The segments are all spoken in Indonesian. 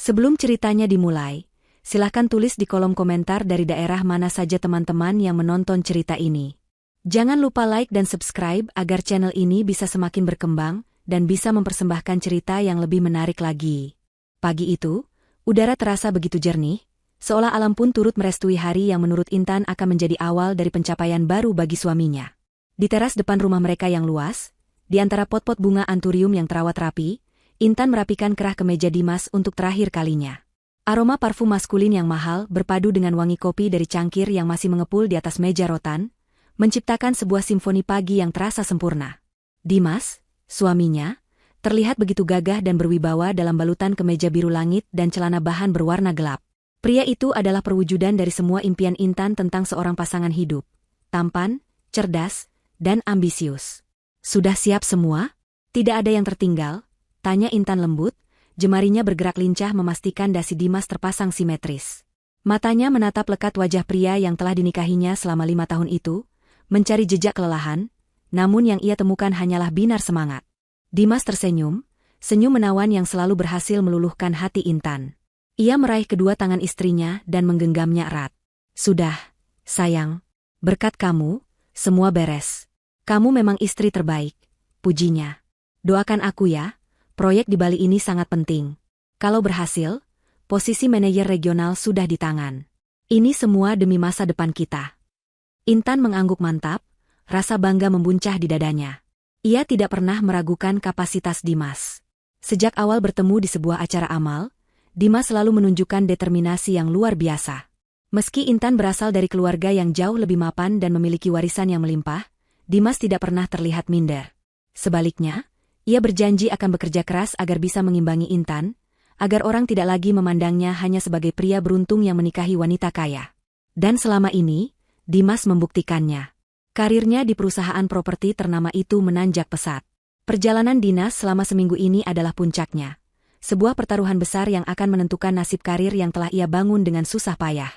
Sebelum ceritanya dimulai, silahkan tulis di kolom komentar dari daerah mana saja teman-teman yang menonton cerita ini. Jangan lupa like dan subscribe agar channel ini bisa semakin berkembang dan bisa mempersembahkan cerita yang lebih menarik lagi. Pagi itu, udara terasa begitu jernih, seolah alam pun turut merestui hari yang menurut Intan akan menjadi awal dari pencapaian baru bagi suaminya. Di teras depan rumah mereka yang luas, di antara pot-pot bunga anturium yang terawat rapi, Intan merapikan kerah kemeja Dimas untuk terakhir kalinya. Aroma parfum maskulin yang mahal berpadu dengan wangi kopi dari cangkir yang masih mengepul di atas meja rotan, menciptakan sebuah simfoni pagi yang terasa sempurna. Dimas, suaminya, terlihat begitu gagah dan berwibawa dalam balutan kemeja biru langit dan celana bahan berwarna gelap. Pria itu adalah perwujudan dari semua impian Intan tentang seorang pasangan hidup. Tampan, cerdas, dan ambisius. Sudah siap semua? Tidak ada yang tertinggal? Tanya Intan lembut, jemarinya bergerak lincah memastikan dasi Dimas terpasang simetris. Matanya menatap lekat wajah pria yang telah dinikahinya selama 5 tahun itu, mencari jejak kelelahan, namun yang ia temukan hanyalah binar semangat. Dimas tersenyum, senyum menawan yang selalu berhasil meluluhkan hati Intan. Ia meraih kedua tangan istrinya dan menggenggamnya erat. Sudah, sayang. Berkat kamu, semua beres. Kamu memang istri terbaik, pujinya. Doakan aku ya. Proyek di Bali ini sangat penting. Kalau berhasil, posisi manajer regional sudah di tangan. Ini semua demi masa depan kita. Intan mengangguk mantap, rasa bangga membuncah di dadanya. Ia tidak pernah meragukan kapasitas Dimas. Sejak awal bertemu di sebuah acara amal, Dimas selalu menunjukkan determinasi yang luar biasa. Meski Intan berasal dari keluarga yang jauh lebih mapan dan memiliki warisan yang melimpah, Dimas tidak pernah terlihat minder. Sebaliknya, ia berjanji akan bekerja keras agar bisa mengimbangi Intan, agar orang tidak lagi memandangnya hanya sebagai pria beruntung yang menikahi wanita kaya. Dan selama ini, Dimas membuktikannya. Karirnya di perusahaan properti ternama itu menanjak pesat. Perjalanan dinas selama seminggu ini adalah puncaknya. Sebuah pertaruhan besar yang akan menentukan nasib karir yang telah ia bangun dengan susah payah.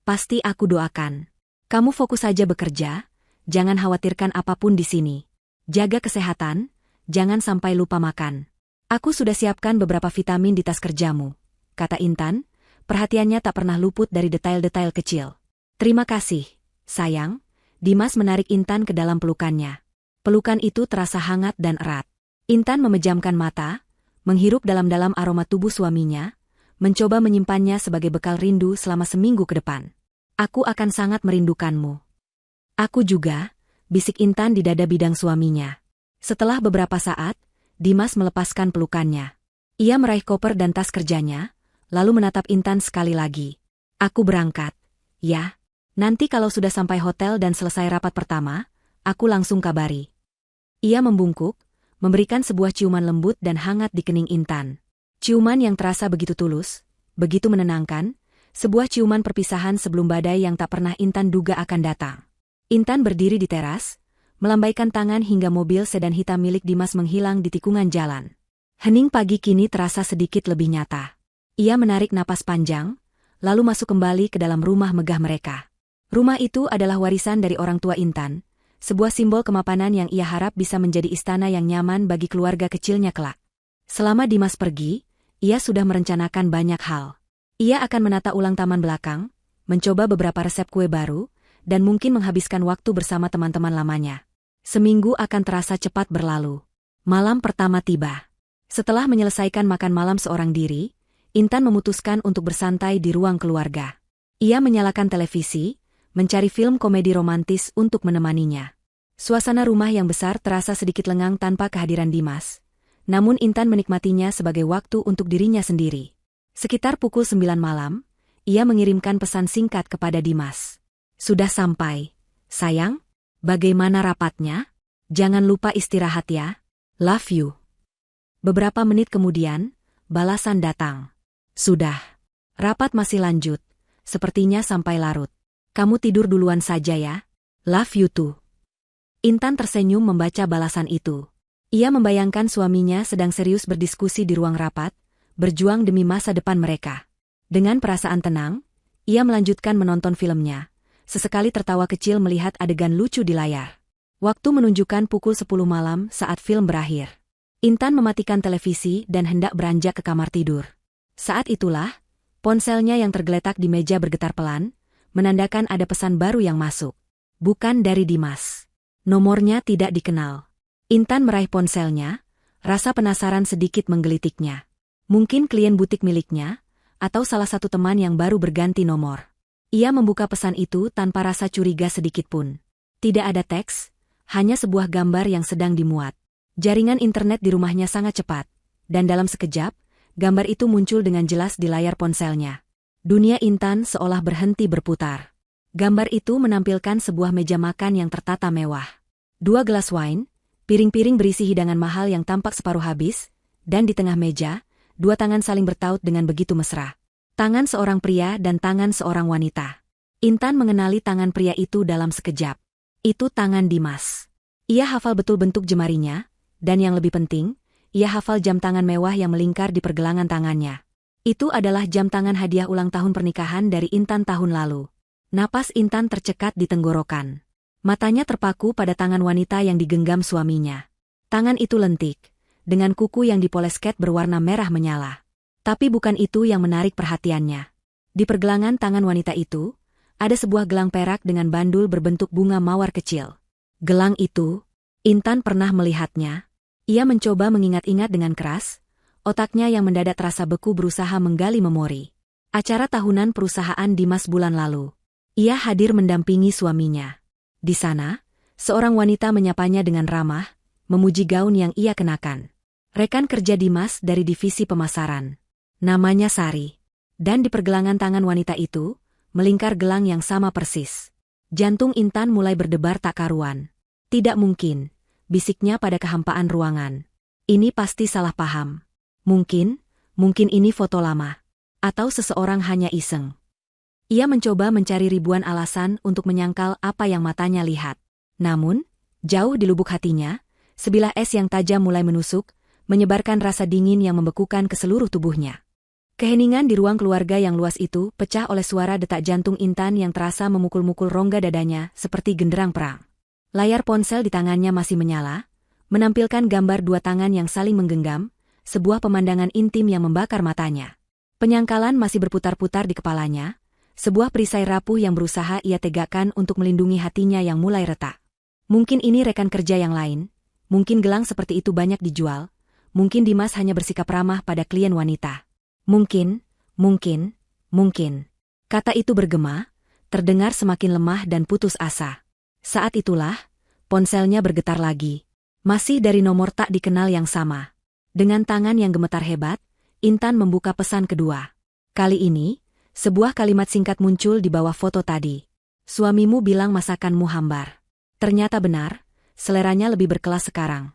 Pasti aku doakan. Kamu fokus saja bekerja, jangan khawatirkan apapun di sini. Jaga kesehatan. Jangan sampai lupa makan. Aku sudah siapkan beberapa vitamin di tas kerjamu, kata Intan, perhatiannya tak pernah luput dari detail-detail kecil. Terima kasih, sayang. Dimas menarik Intan ke dalam pelukannya. Pelukan itu terasa hangat dan erat. Intan memejamkan mata, menghirup dalam-dalam aroma tubuh suaminya, mencoba menyimpannya sebagai bekal rindu selama seminggu ke depan. Aku akan sangat merindukanmu. Aku juga, bisik Intan di dada bidang suaminya. Setelah beberapa saat, Dimas melepaskan pelukannya. Ia meraih koper dan tas kerjanya, lalu menatap Intan sekali lagi. Aku berangkat. Ya, nanti kalau sudah sampai hotel dan selesai rapat pertama, aku langsung kabari. Ia membungkuk, memberikan sebuah ciuman lembut dan hangat di kening Intan. Ciuman yang terasa begitu tulus, begitu menenangkan, sebuah ciuman perpisahan sebelum badai yang tak pernah Intan duga akan datang. Intan berdiri di teras, melambaikan tangan hingga mobil sedan hitam milik Dimas menghilang di tikungan jalan. Hening pagi kini terasa sedikit lebih nyata. Ia menarik napas panjang, lalu masuk kembali ke dalam rumah megah mereka. Rumah itu adalah warisan dari orang tua Intan, sebuah simbol kemapanan yang ia harap bisa menjadi istana yang nyaman bagi keluarga kecilnya kelak. Selama Dimas pergi, ia sudah merencanakan banyak hal. Ia akan menata ulang taman belakang, mencoba beberapa resep kue baru, dan mungkin menghabiskan waktu bersama teman-teman lamanya. Seminggu akan terasa cepat berlalu. Malam pertama tiba. Setelah menyelesaikan makan malam seorang diri, Intan memutuskan untuk bersantai di ruang keluarga. Ia menyalakan televisi, mencari film komedi romantis untuk menemaninya. Suasana rumah yang besar terasa sedikit lengang tanpa kehadiran Dimas. Namun Intan menikmatinya sebagai waktu untuk dirinya sendiri. Sekitar pukul 9 malam, ia mengirimkan pesan singkat kepada Dimas. Sudah sampai, sayang? Bagaimana rapatnya? Jangan lupa istirahat ya. Love you. Beberapa menit kemudian, balasan datang. Sudah. Rapat masih lanjut. Sepertinya sampai larut. Kamu tidur duluan saja ya. Love you too. Intan tersenyum membaca balasan itu. Ia membayangkan suaminya sedang serius berdiskusi di ruang rapat, berjuang demi masa depan mereka. Dengan perasaan tenang, ia melanjutkan menonton filmnya. Sesekali tertawa kecil melihat adegan lucu di layar. Waktu menunjukkan pukul 10 malam saat film berakhir. Intan mematikan televisi dan hendak beranjak ke kamar tidur. Saat itulah, ponselnya yang tergeletak di meja bergetar pelan, menandakan ada pesan baru yang masuk. Bukan dari Dimas. Nomornya tidak dikenal. Intan meraih ponselnya, rasa penasaran sedikit menggelitiknya. Mungkin klien butik miliknya, atau salah satu teman yang baru berganti nomor. Ia membuka pesan itu tanpa rasa curiga sedikitpun. Tidak ada teks, hanya sebuah gambar yang sedang dimuat. Jaringan internet di rumahnya sangat cepat, dan dalam sekejap, gambar itu muncul dengan jelas di layar ponselnya. Dunia Intan seolah berhenti berputar. Gambar itu menampilkan sebuah meja makan yang tertata mewah. 2 gelas wine, piring-piring berisi hidangan mahal yang tampak separuh habis, dan di tengah meja, 2 tangan saling bertaut dengan begitu mesra. Tangan seorang pria dan tangan seorang wanita. Intan mengenali tangan pria itu dalam sekejap. Itu tangan Dimas. Ia hafal betul bentuk jemarinya, dan yang lebih penting, ia hafal jam tangan mewah yang melingkar di pergelangan tangannya. Itu adalah jam tangan hadiah ulang tahun pernikahan dari Intan tahun lalu. Napas Intan tercekat di tenggorokan. Matanya terpaku pada tangan wanita yang digenggam suaminya. Tangan itu lentik, dengan kuku yang dipoles cat berwarna merah menyala. Tapi bukan itu yang menarik perhatiannya. Di pergelangan tangan wanita itu, ada sebuah gelang perak dengan bandul berbentuk bunga mawar kecil. Gelang itu, Intan pernah melihatnya. Ia mencoba mengingat-ingat dengan keras, otaknya yang mendadak terasa beku berusaha menggali memori. Acara tahunan perusahaan Dimas bulan lalu. Ia hadir mendampingi suaminya. Di sana, seorang wanita menyapanya dengan ramah, memuji gaun yang ia kenakan. Rekan kerja Dimas dari divisi pemasaran. Namanya Sari. Dan di pergelangan tangan wanita itu, melingkar gelang yang sama persis. Jantung Intan mulai berdebar tak karuan. Tidak mungkin, bisiknya pada kehampaan ruangan. Ini pasti salah paham. Mungkin ini foto lama. Atau seseorang hanya iseng. Ia mencoba mencari ribuan alasan untuk menyangkal apa yang matanya lihat. Namun, jauh di lubuk hatinya, sebilah es yang tajam mulai menusuk, menyebarkan rasa dingin yang membekukan ke seluruh tubuhnya. Keheningan di ruang keluarga yang luas itu pecah oleh suara detak jantung Intan yang terasa memukul-mukul rongga dadanya seperti genderang perang. Layar ponsel di tangannya masih menyala, menampilkan gambar 2 tangan yang saling menggenggam, sebuah pemandangan intim yang membakar matanya. Penyangkalan masih berputar-putar di kepalanya, sebuah perisai rapuh yang berusaha ia tegakkan untuk melindungi hatinya yang mulai retak. Mungkin ini rekan kerja yang lain, mungkin gelang seperti itu banyak dijual, mungkin Dimas hanya bersikap ramah pada klien wanita. Mungkin. Kata itu bergema, terdengar semakin lemah dan putus asa. Saat itulah, ponselnya bergetar lagi. Masih dari nomor tak dikenal yang sama. Dengan tangan yang gemetar hebat, Intan membuka pesan kedua. Kali ini, sebuah kalimat singkat muncul di bawah foto tadi. Suamimu bilang masakanmu hambar. Ternyata benar, seleranya lebih berkelas sekarang.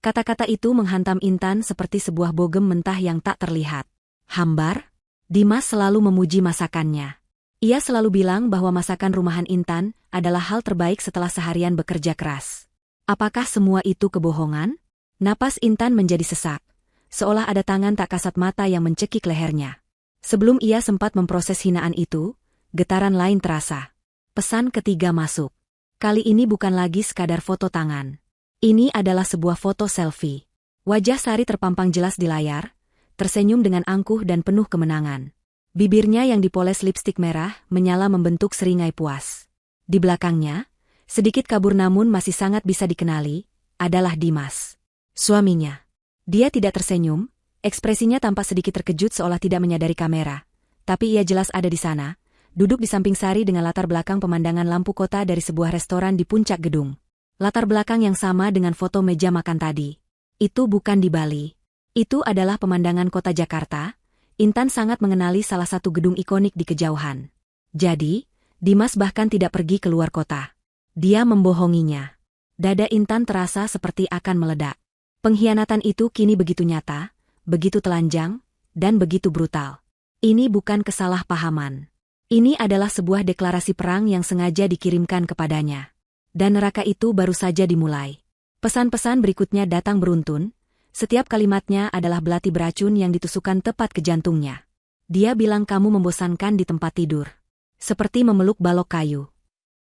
Kata-kata itu menghantam Intan seperti sebuah bogem mentah yang tak terlihat. Hambar? Dimas selalu memuji masakannya. Ia selalu bilang bahwa masakan rumahan Intan adalah hal terbaik setelah seharian bekerja keras. Apakah semua itu kebohongan? Napas Intan menjadi sesak, seolah ada tangan tak kasat mata yang mencekik lehernya. Sebelum ia sempat memproses hinaan itu, getaran lain terasa. Pesan ketiga masuk. Kali ini bukan lagi sekadar foto tangan. Ini adalah sebuah foto selfie. Wajah Sari terpampang jelas di layar, tersenyum dengan angkuh dan penuh kemenangan. Bibirnya yang dipoles lipstik merah menyala membentuk seringai puas. Di belakangnya, sedikit kabur namun masih sangat bisa dikenali, adalah Dimas. Suaminya. Dia tidak tersenyum, ekspresinya tampak sedikit terkejut seolah tidak menyadari kamera. Tapi ia jelas ada di sana, duduk di samping Sari dengan latar belakang pemandangan lampu kota dari sebuah restoran di puncak gedung. Latar belakang yang sama dengan foto meja makan tadi. Itu bukan di Bali. Itu adalah pemandangan kota Jakarta. Intan sangat mengenali salah satu gedung ikonik di kejauhan. Jadi, Dimas bahkan tidak pergi keluar kota. Dia membohonginya. Dada Intan terasa seperti akan meledak. Pengkhianatan itu kini begitu nyata, begitu telanjang, dan begitu brutal. Ini bukan kesalahpahaman. Ini adalah sebuah deklarasi perang yang sengaja dikirimkan kepadanya. Dan neraka itu baru saja dimulai. Pesan-pesan berikutnya datang beruntun. Setiap kalimatnya adalah belati beracun yang ditusukkan tepat ke jantungnya. Dia bilang kamu membosankan di tempat tidur. Seperti memeluk balok kayu.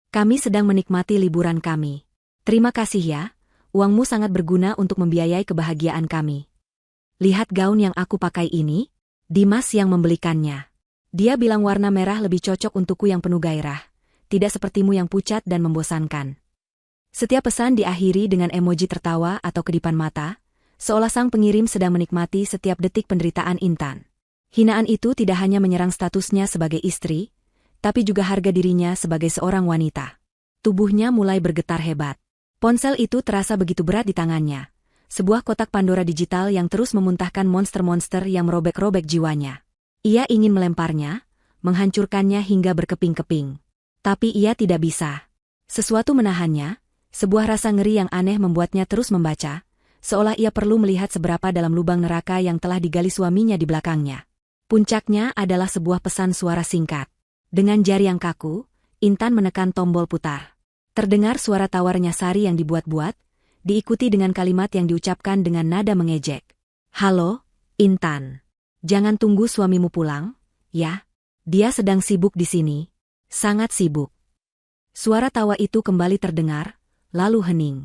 Kami sedang menikmati liburan kami. Terima kasih ya, uangmu sangat berguna untuk membiayai kebahagiaan kami. Lihat gaun yang aku pakai ini. Dimas yang membelikannya. Dia bilang warna merah lebih cocok untukku yang penuh gairah, tidak sepertimu yang pucat dan membosankan. Setiap pesan diakhiri dengan emoji tertawa atau kedipan mata, seolah sang pengirim sedang menikmati setiap detik penderitaan Intan. Hinaan itu tidak hanya menyerang statusnya sebagai istri, tapi juga harga dirinya sebagai seorang wanita. Tubuhnya mulai bergetar hebat. Ponsel itu terasa begitu berat di tangannya. Sebuah kotak Pandora digital yang terus memuntahkan monster-monster yang merobek-robek jiwanya. Ia ingin melemparnya, menghancurkannya hingga berkeping-keping. Tapi ia tidak bisa. Sesuatu menahannya, sebuah rasa ngeri yang aneh membuatnya terus membaca, seolah ia perlu melihat seberapa dalam lubang neraka yang telah digali suaminya di belakangnya. Puncaknya adalah sebuah pesan suara singkat. Dengan jari yang kaku, Intan menekan tombol putar. Terdengar suara tawarnya Sari yang dibuat-buat, diikuti dengan kalimat yang diucapkan dengan nada mengejek. "Halo, Intan. Jangan tunggu suamimu pulang, ya? Dia sedang sibuk di sini. Sangat sibuk." Suara tawa itu kembali terdengar, lalu hening.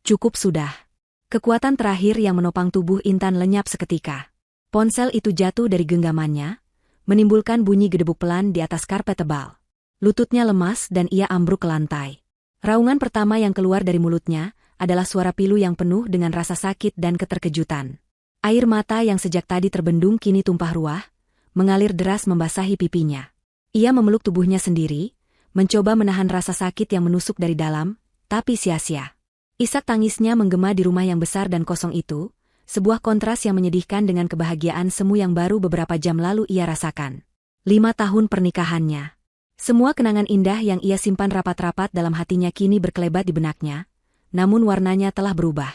Cukup sudah. Kekuatan terakhir yang menopang tubuh Intan lenyap seketika. Ponsel itu jatuh dari genggamannya, menimbulkan bunyi gedebuk pelan di atas karpet tebal. Lututnya lemas dan ia ambruk ke lantai. Raungan pertama yang keluar dari mulutnya adalah suara pilu yang penuh dengan rasa sakit dan keterkejutan. Air mata yang sejak tadi terbendung kini tumpah ruah, mengalir deras membasahi pipinya. Ia memeluk tubuhnya sendiri, mencoba menahan rasa sakit yang menusuk dari dalam, tapi sia-sia. Isak tangisnya menggema di rumah yang besar dan kosong itu, sebuah kontras yang menyedihkan dengan kebahagiaan semu yang baru beberapa jam lalu ia rasakan. 5 tahun pernikahannya. Semua kenangan indah yang ia simpan rapat-rapat dalam hatinya kini berkelebat di benaknya, namun warnanya telah berubah.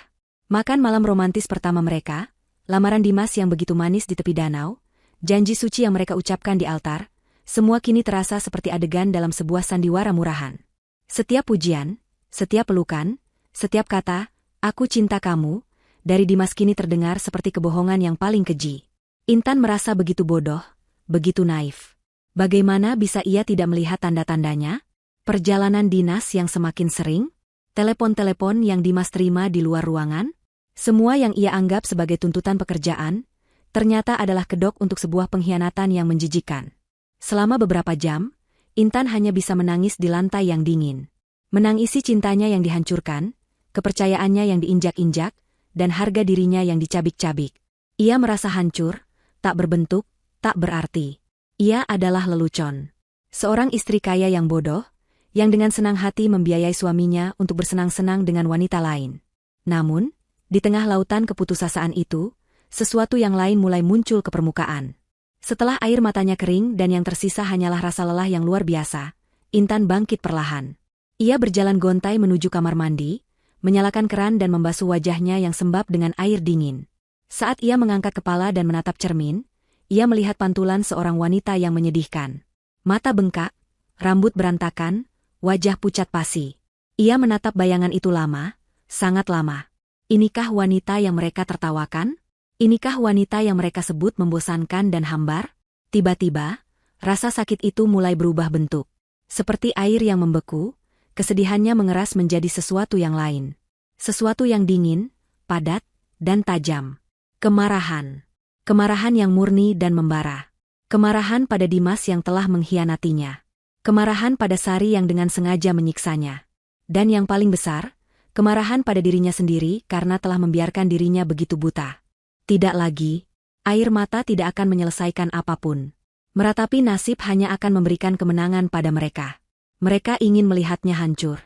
Makan malam romantis pertama mereka, lamaran Dimas yang begitu manis di tepi danau, janji suci yang mereka ucapkan di altar, semua kini terasa seperti adegan dalam sebuah sandiwara murahan. Setiap pujian, setiap pelukan, setiap kata, "Aku cinta kamu," dari Dimas kini terdengar seperti kebohongan yang paling keji. Intan merasa begitu bodoh, begitu naif. Bagaimana bisa ia tidak melihat tanda-tandanya? Perjalanan dinas yang semakin sering? Telepon-telepon yang Dimas terima di luar ruangan? Semua yang ia anggap sebagai tuntutan pekerjaan, ternyata adalah kedok untuk sebuah pengkhianatan yang menjijikan. Selama beberapa jam, Intan hanya bisa menangis di lantai yang dingin. Menangisi cintanya yang dihancurkan, kepercayaannya yang diinjak-injak, dan harga dirinya yang dicabik-cabik. Ia merasa hancur, tak berbentuk, tak berarti. Ia adalah lelucon. Seorang istri kaya yang bodoh, yang dengan senang hati membiayai suaminya untuk bersenang-senang dengan wanita lain. Namun, di tengah lautan keputusasaan itu, sesuatu yang lain mulai muncul ke permukaan. Setelah air matanya kering dan yang tersisa hanyalah rasa lelah yang luar biasa, Intan bangkit perlahan. Ia berjalan gontai menuju kamar mandi, menyalakan keran dan membasuh wajahnya yang sembab dengan air dingin. Saat ia mengangkat kepala dan menatap cermin, ia melihat pantulan seorang wanita yang menyedihkan. Mata bengkak, rambut berantakan, wajah pucat pasi. Ia menatap bayangan itu lama, sangat lama. Inikah wanita yang mereka tertawakan? Inikah wanita yang mereka sebut membosankan dan hambar? Tiba-tiba, rasa sakit itu mulai berubah bentuk. Seperti air yang membeku, kesedihannya mengeras menjadi sesuatu yang lain. Sesuatu yang dingin, padat, dan tajam. Kemarahan. Kemarahan yang murni dan membara. Kemarahan pada Dimas yang telah mengkhianatinya. Kemarahan pada Sari yang dengan sengaja menyiksanya. Dan yang paling besar, kemarahan pada dirinya sendiri karena telah membiarkan dirinya begitu buta. Tidak lagi, air mata tidak akan menyelesaikan apapun. Meratapi nasib hanya akan memberikan kemenangan pada mereka. Mereka ingin melihatnya hancur.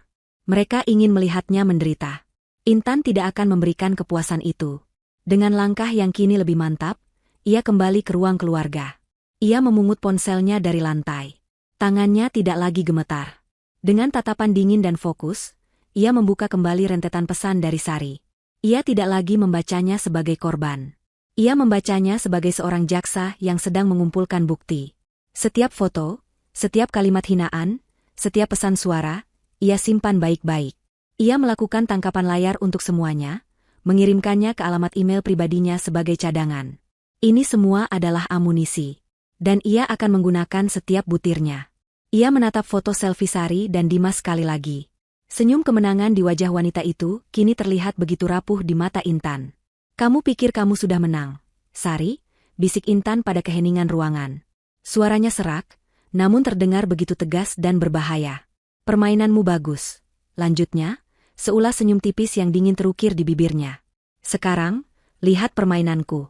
Mereka ingin melihatnya menderita. Intan tidak akan memberikan kepuasan itu. Dengan langkah yang kini lebih mantap, ia kembali ke ruang keluarga. Ia memungut ponselnya dari lantai. Tangannya tidak lagi gemetar. Dengan tatapan dingin dan fokus, ia membuka kembali rentetan pesan dari Sari. Ia tidak lagi membacanya sebagai korban. Ia membacanya sebagai seorang jaksa yang sedang mengumpulkan bukti. Setiap foto, setiap kalimat hinaan, setiap pesan suara, ia simpan baik-baik. Ia melakukan tangkapan layar untuk semuanya, mengirimkannya ke alamat email pribadinya sebagai cadangan. Ini semua adalah amunisi. Dan ia akan menggunakan setiap butirnya. Ia menatap foto selfie Sari dan Dimas sekali lagi. Senyum kemenangan di wajah wanita itu kini terlihat begitu rapuh di mata Intan. "Kamu pikir kamu sudah menang, Sari?" bisik Intan pada keheningan ruangan. Suaranya serak, namun terdengar begitu tegas dan berbahaya. Permainanmu bagus. Lanjutnya, seulas senyum tipis yang dingin terukir di bibirnya. Sekarang, lihat permainanku.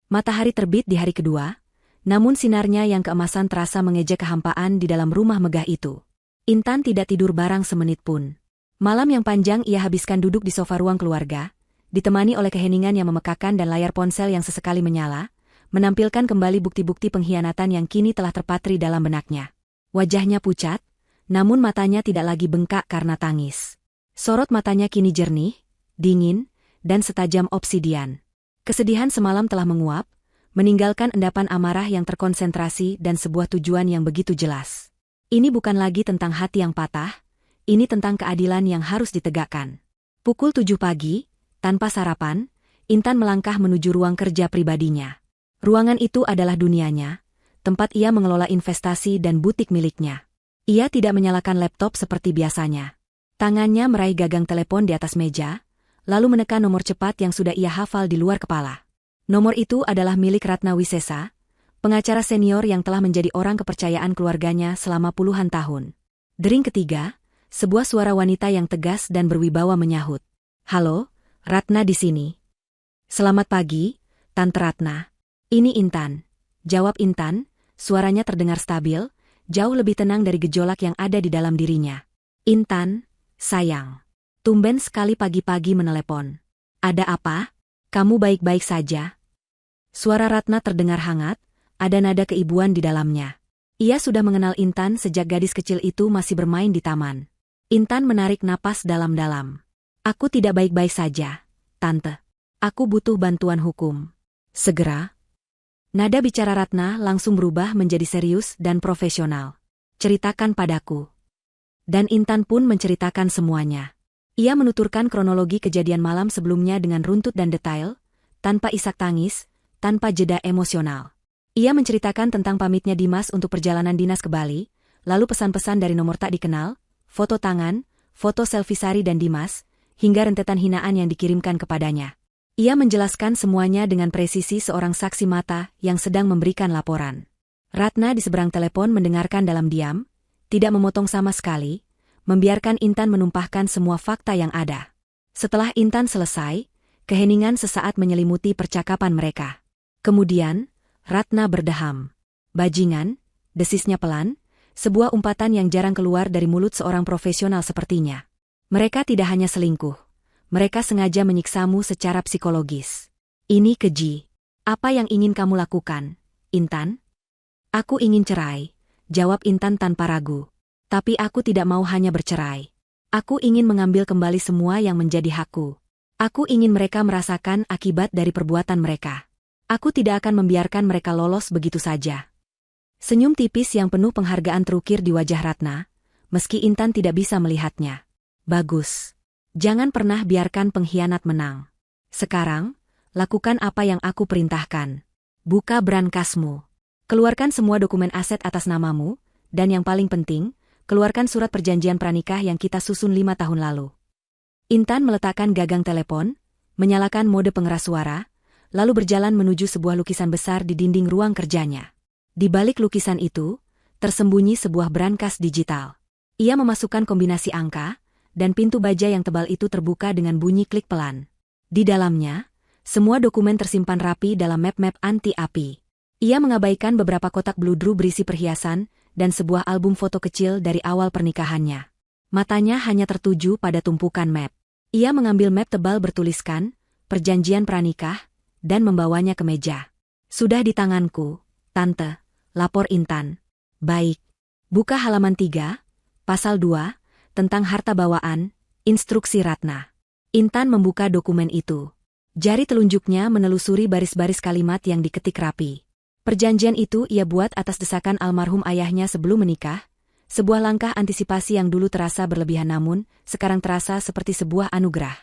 Matahari terbit di hari kedua, namun sinarnya yang keemasan terasa mengejek kehampaan di dalam rumah megah itu. Intan tidak tidur barang semenit pun. Malam yang panjang ia habiskan duduk di sofa ruang keluarga, ditemani oleh keheningan yang memekakan dan layar ponsel yang sesekali menyala, menampilkan kembali bukti-bukti pengkhianatan yang kini telah terpatri dalam benaknya. Wajahnya pucat, namun matanya tidak lagi bengkak karena tangis. Sorot matanya kini jernih, dingin, dan setajam obsidian. Kesedihan semalam telah menguap, meninggalkan endapan amarah yang terkonsentrasi dan sebuah tujuan yang begitu jelas. Ini bukan lagi tentang hati yang patah, ini tentang keadilan yang harus ditegakkan. Pukul 7 pagi, tanpa sarapan, Intan melangkah menuju ruang kerja pribadinya. Ruangan itu adalah dunianya, tempat ia mengelola investasi dan butik miliknya. Ia tidak menyalakan laptop seperti biasanya. Tangannya meraih gagang telepon di atas meja, lalu menekan nomor cepat yang sudah ia hafal di luar kepala. Nomor itu adalah milik Ratna Wisesa, pengacara senior yang telah menjadi orang kepercayaan keluarganya selama puluhan tahun. Dering ketiga, sebuah suara wanita yang tegas dan berwibawa menyahut. "Halo, Ratna di sini." "Selamat pagi, Tante Ratna." "Ini Intan," jawab Intan, suaranya terdengar stabil, jauh lebih tenang dari gejolak yang ada di dalam dirinya. "Intan, sayang. Tumben sekali pagi-pagi menelepon. Ada apa? Kamu baik-baik saja?" Suara Ratna terdengar hangat, ada nada keibuan di dalamnya. Ia sudah mengenal Intan sejak gadis kecil itu masih bermain di taman. Intan menarik napas dalam-dalam. "Aku tidak baik-baik saja, Tante. Aku butuh bantuan hukum. Segera." Nada bicara Ratna langsung berubah menjadi serius dan profesional. "Ceritakan padaku." Dan Intan pun menceritakan semuanya. Ia menuturkan kronologi kejadian malam sebelumnya dengan runtut dan detail, tanpa isak tangis, tanpa jeda emosional. Ia menceritakan tentang pamitnya Dimas untuk perjalanan dinas ke Bali, lalu pesan-pesan dari nomor tak dikenal, foto tangan, foto selfie Sari dan Dimas, hingga rentetan hinaan yang dikirimkan kepadanya. Ia menjelaskan semuanya dengan presisi seorang saksi mata yang sedang memberikan laporan. Ratna di seberang telepon mendengarkan dalam diam, tidak memotong sama sekali, membiarkan Intan menumpahkan semua fakta yang ada. Setelah Intan selesai, keheningan sesaat menyelimuti percakapan mereka. Kemudian, Ratna berdeham. "Bajingan," desisnya pelan, sebuah umpatan yang jarang keluar dari mulut seorang profesional sepertinya. "Mereka tidak hanya selingkuh. Mereka sengaja menyiksamu secara psikologis. Ini keji. Apa yang ingin kamu lakukan, Intan?" "Aku ingin cerai," jawab Intan tanpa ragu. "Tapi aku tidak mau hanya bercerai. Aku ingin mengambil kembali semua yang menjadi hakku. Aku ingin mereka merasakan akibat dari perbuatan mereka. Aku tidak akan membiarkan mereka lolos begitu saja." Senyum tipis yang penuh penghargaan terukir di wajah Ratna, meski Intan tidak bisa melihatnya. "Bagus. Jangan pernah biarkan pengkhianat menang. Sekarang, lakukan apa yang aku perintahkan. Buka brankasmu. Keluarkan semua dokumen aset atas namamu, dan yang paling penting, keluarkan surat perjanjian pranikah yang kita susun 5 tahun lalu." Intan meletakkan gagang telepon, menyalakan mode pengeras suara, lalu berjalan menuju sebuah lukisan besar di dinding ruang kerjanya. Di balik lukisan itu, tersembunyi sebuah brankas digital. Ia memasukkan kombinasi angka, dan pintu baja yang tebal itu terbuka dengan bunyi klik pelan. Di dalamnya, semua dokumen tersimpan rapi dalam map-map anti-api. Ia mengabaikan beberapa kotak bludru berisi perhiasan, dan sebuah album foto kecil dari awal pernikahannya. Matanya hanya tertuju pada tumpukan map. Ia mengambil map tebal bertuliskan, "Perjanjian pranikah," dan membawanya ke meja. "Sudah di tanganku, Tante," lapor Intan. "Baik. Buka halaman 3, pasal 2, tentang harta bawaan, instruksi Ratna." Intan membuka dokumen itu. Jari telunjuknya menelusuri baris-baris kalimat yang diketik rapi. Perjanjian itu ia buat atas desakan almarhum ayahnya sebelum menikah, sebuah langkah antisipasi yang dulu terasa berlebihan namun, sekarang terasa seperti sebuah anugerah.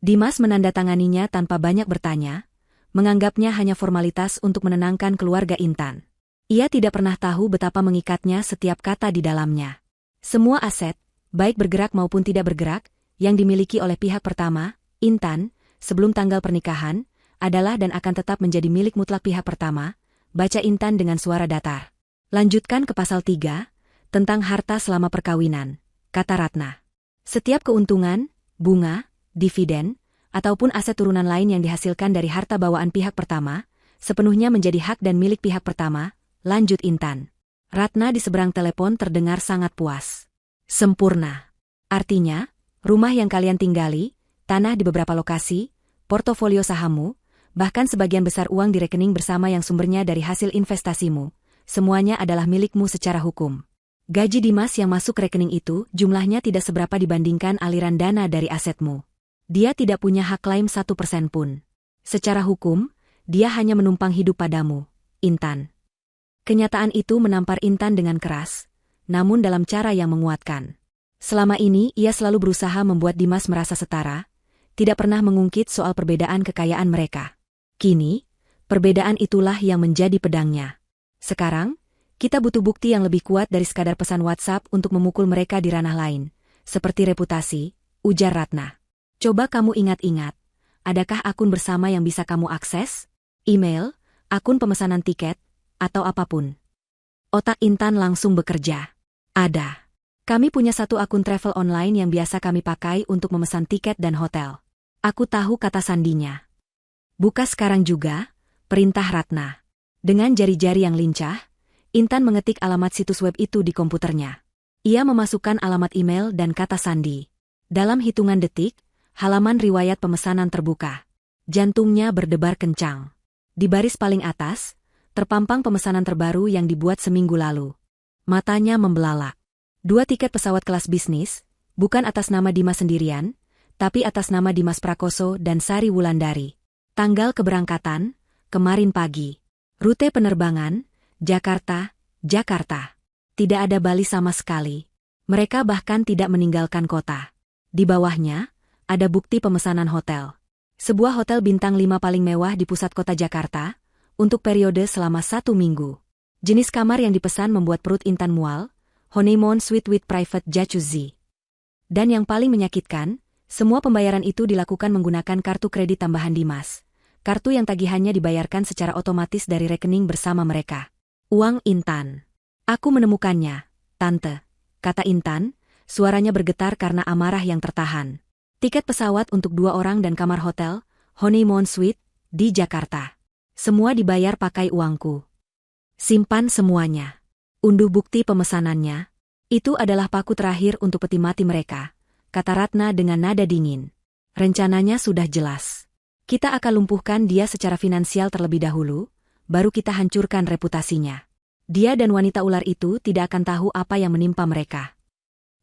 Dimas menandatanganinya tanpa banyak bertanya, menganggapnya hanya formalitas untuk menenangkan keluarga Intan. Ia tidak pernah tahu betapa mengikatnya setiap kata di dalamnya. Semua aset, baik bergerak maupun tidak bergerak, yang dimiliki oleh pihak pertama, Intan, sebelum tanggal pernikahan, adalah dan akan tetap menjadi milik mutlak pihak pertama, baca Intan dengan suara datar. Lanjutkan ke pasal 3, tentang harta selama perkawinan, kata Ratna. Setiap keuntungan, bunga, dividen, ataupun aset turunan lain yang dihasilkan dari harta bawaan pihak pertama, sepenuhnya menjadi hak dan milik pihak pertama, lanjut Intan. Ratna di seberang telepon terdengar sangat puas. Sempurna. Artinya, rumah yang kalian tinggali, tanah di beberapa lokasi, portofolio sahammu, bahkan sebagian besar uang di rekening bersama yang sumbernya dari hasil investasimu, semuanya adalah milikmu secara hukum. Gaji Dimas yang masuk rekening itu jumlahnya tidak seberapa dibandingkan aliran dana dari asetmu. Dia tidak punya hak klaim 1% pun. Secara hukum, dia hanya menumpang hidup padamu, Intan. Kenyataan itu menampar Intan dengan keras, namun dalam cara yang menguatkan. Selama ini ia selalu berusaha membuat Dimas merasa setara, tidak pernah mengungkit soal perbedaan kekayaan mereka. Kini, perbedaan itulah yang menjadi pedangnya. Sekarang, kita butuh bukti yang lebih kuat dari sekadar pesan WhatsApp untuk memukul mereka di ranah lain, seperti reputasi, ujar Ratna. Coba kamu ingat-ingat, adakah akun bersama yang bisa kamu akses? Email, akun pemesanan tiket, atau apapun? Otak Intan langsung bekerja. Ada. Kami punya satu akun travel online yang biasa kami pakai untuk memesan tiket dan hotel. Aku tahu, kata sandinya. Buka sekarang juga, perintah Ratna. Dengan jari-jari yang lincah, Intan mengetik alamat situs web itu di komputernya. Ia memasukkan alamat email dan kata sandi. Dalam hitungan detik, halaman riwayat pemesanan terbuka. Jantungnya berdebar kencang. Di baris paling atas, terpampang pemesanan terbaru yang dibuat seminggu lalu. Matanya membelalak. 2 tiket pesawat kelas bisnis, bukan atas nama Dimas sendirian, tapi atas nama Dimas Prakoso dan Sari Wulandari. Tanggal keberangkatan, kemarin pagi. Rute penerbangan, Jakarta, Jakarta. Tidak ada Bali sama sekali. Mereka bahkan tidak meninggalkan kota. Di bawahnya, ada bukti pemesanan hotel. Sebuah hotel bintang 5 paling mewah di pusat kota Jakarta, untuk periode selama 1 minggu. Jenis kamar yang dipesan membuat perut Intan mual, honeymoon suite with private jacuzzi. Dan yang paling menyakitkan, semua pembayaran itu dilakukan menggunakan kartu kredit tambahan Dimas. Kartu yang tagihannya dibayarkan secara otomatis dari rekening bersama mereka. Uang Intan. Aku menemukannya, Tante, kata Intan, suaranya bergetar karena amarah yang tertahan. Tiket pesawat untuk 2 orang dan kamar hotel, honeymoon suite, di Jakarta. Semua dibayar pakai uangku. Simpan semuanya. Unduh bukti pemesanannya. Itu adalah paku terakhir untuk peti mati mereka, kata Ratna dengan nada dingin. Rencananya sudah jelas. Kita akan lumpuhkan dia secara finansial terlebih dahulu, baru kita hancurkan reputasinya. Dia dan wanita ular itu tidak akan tahu apa yang menimpa mereka.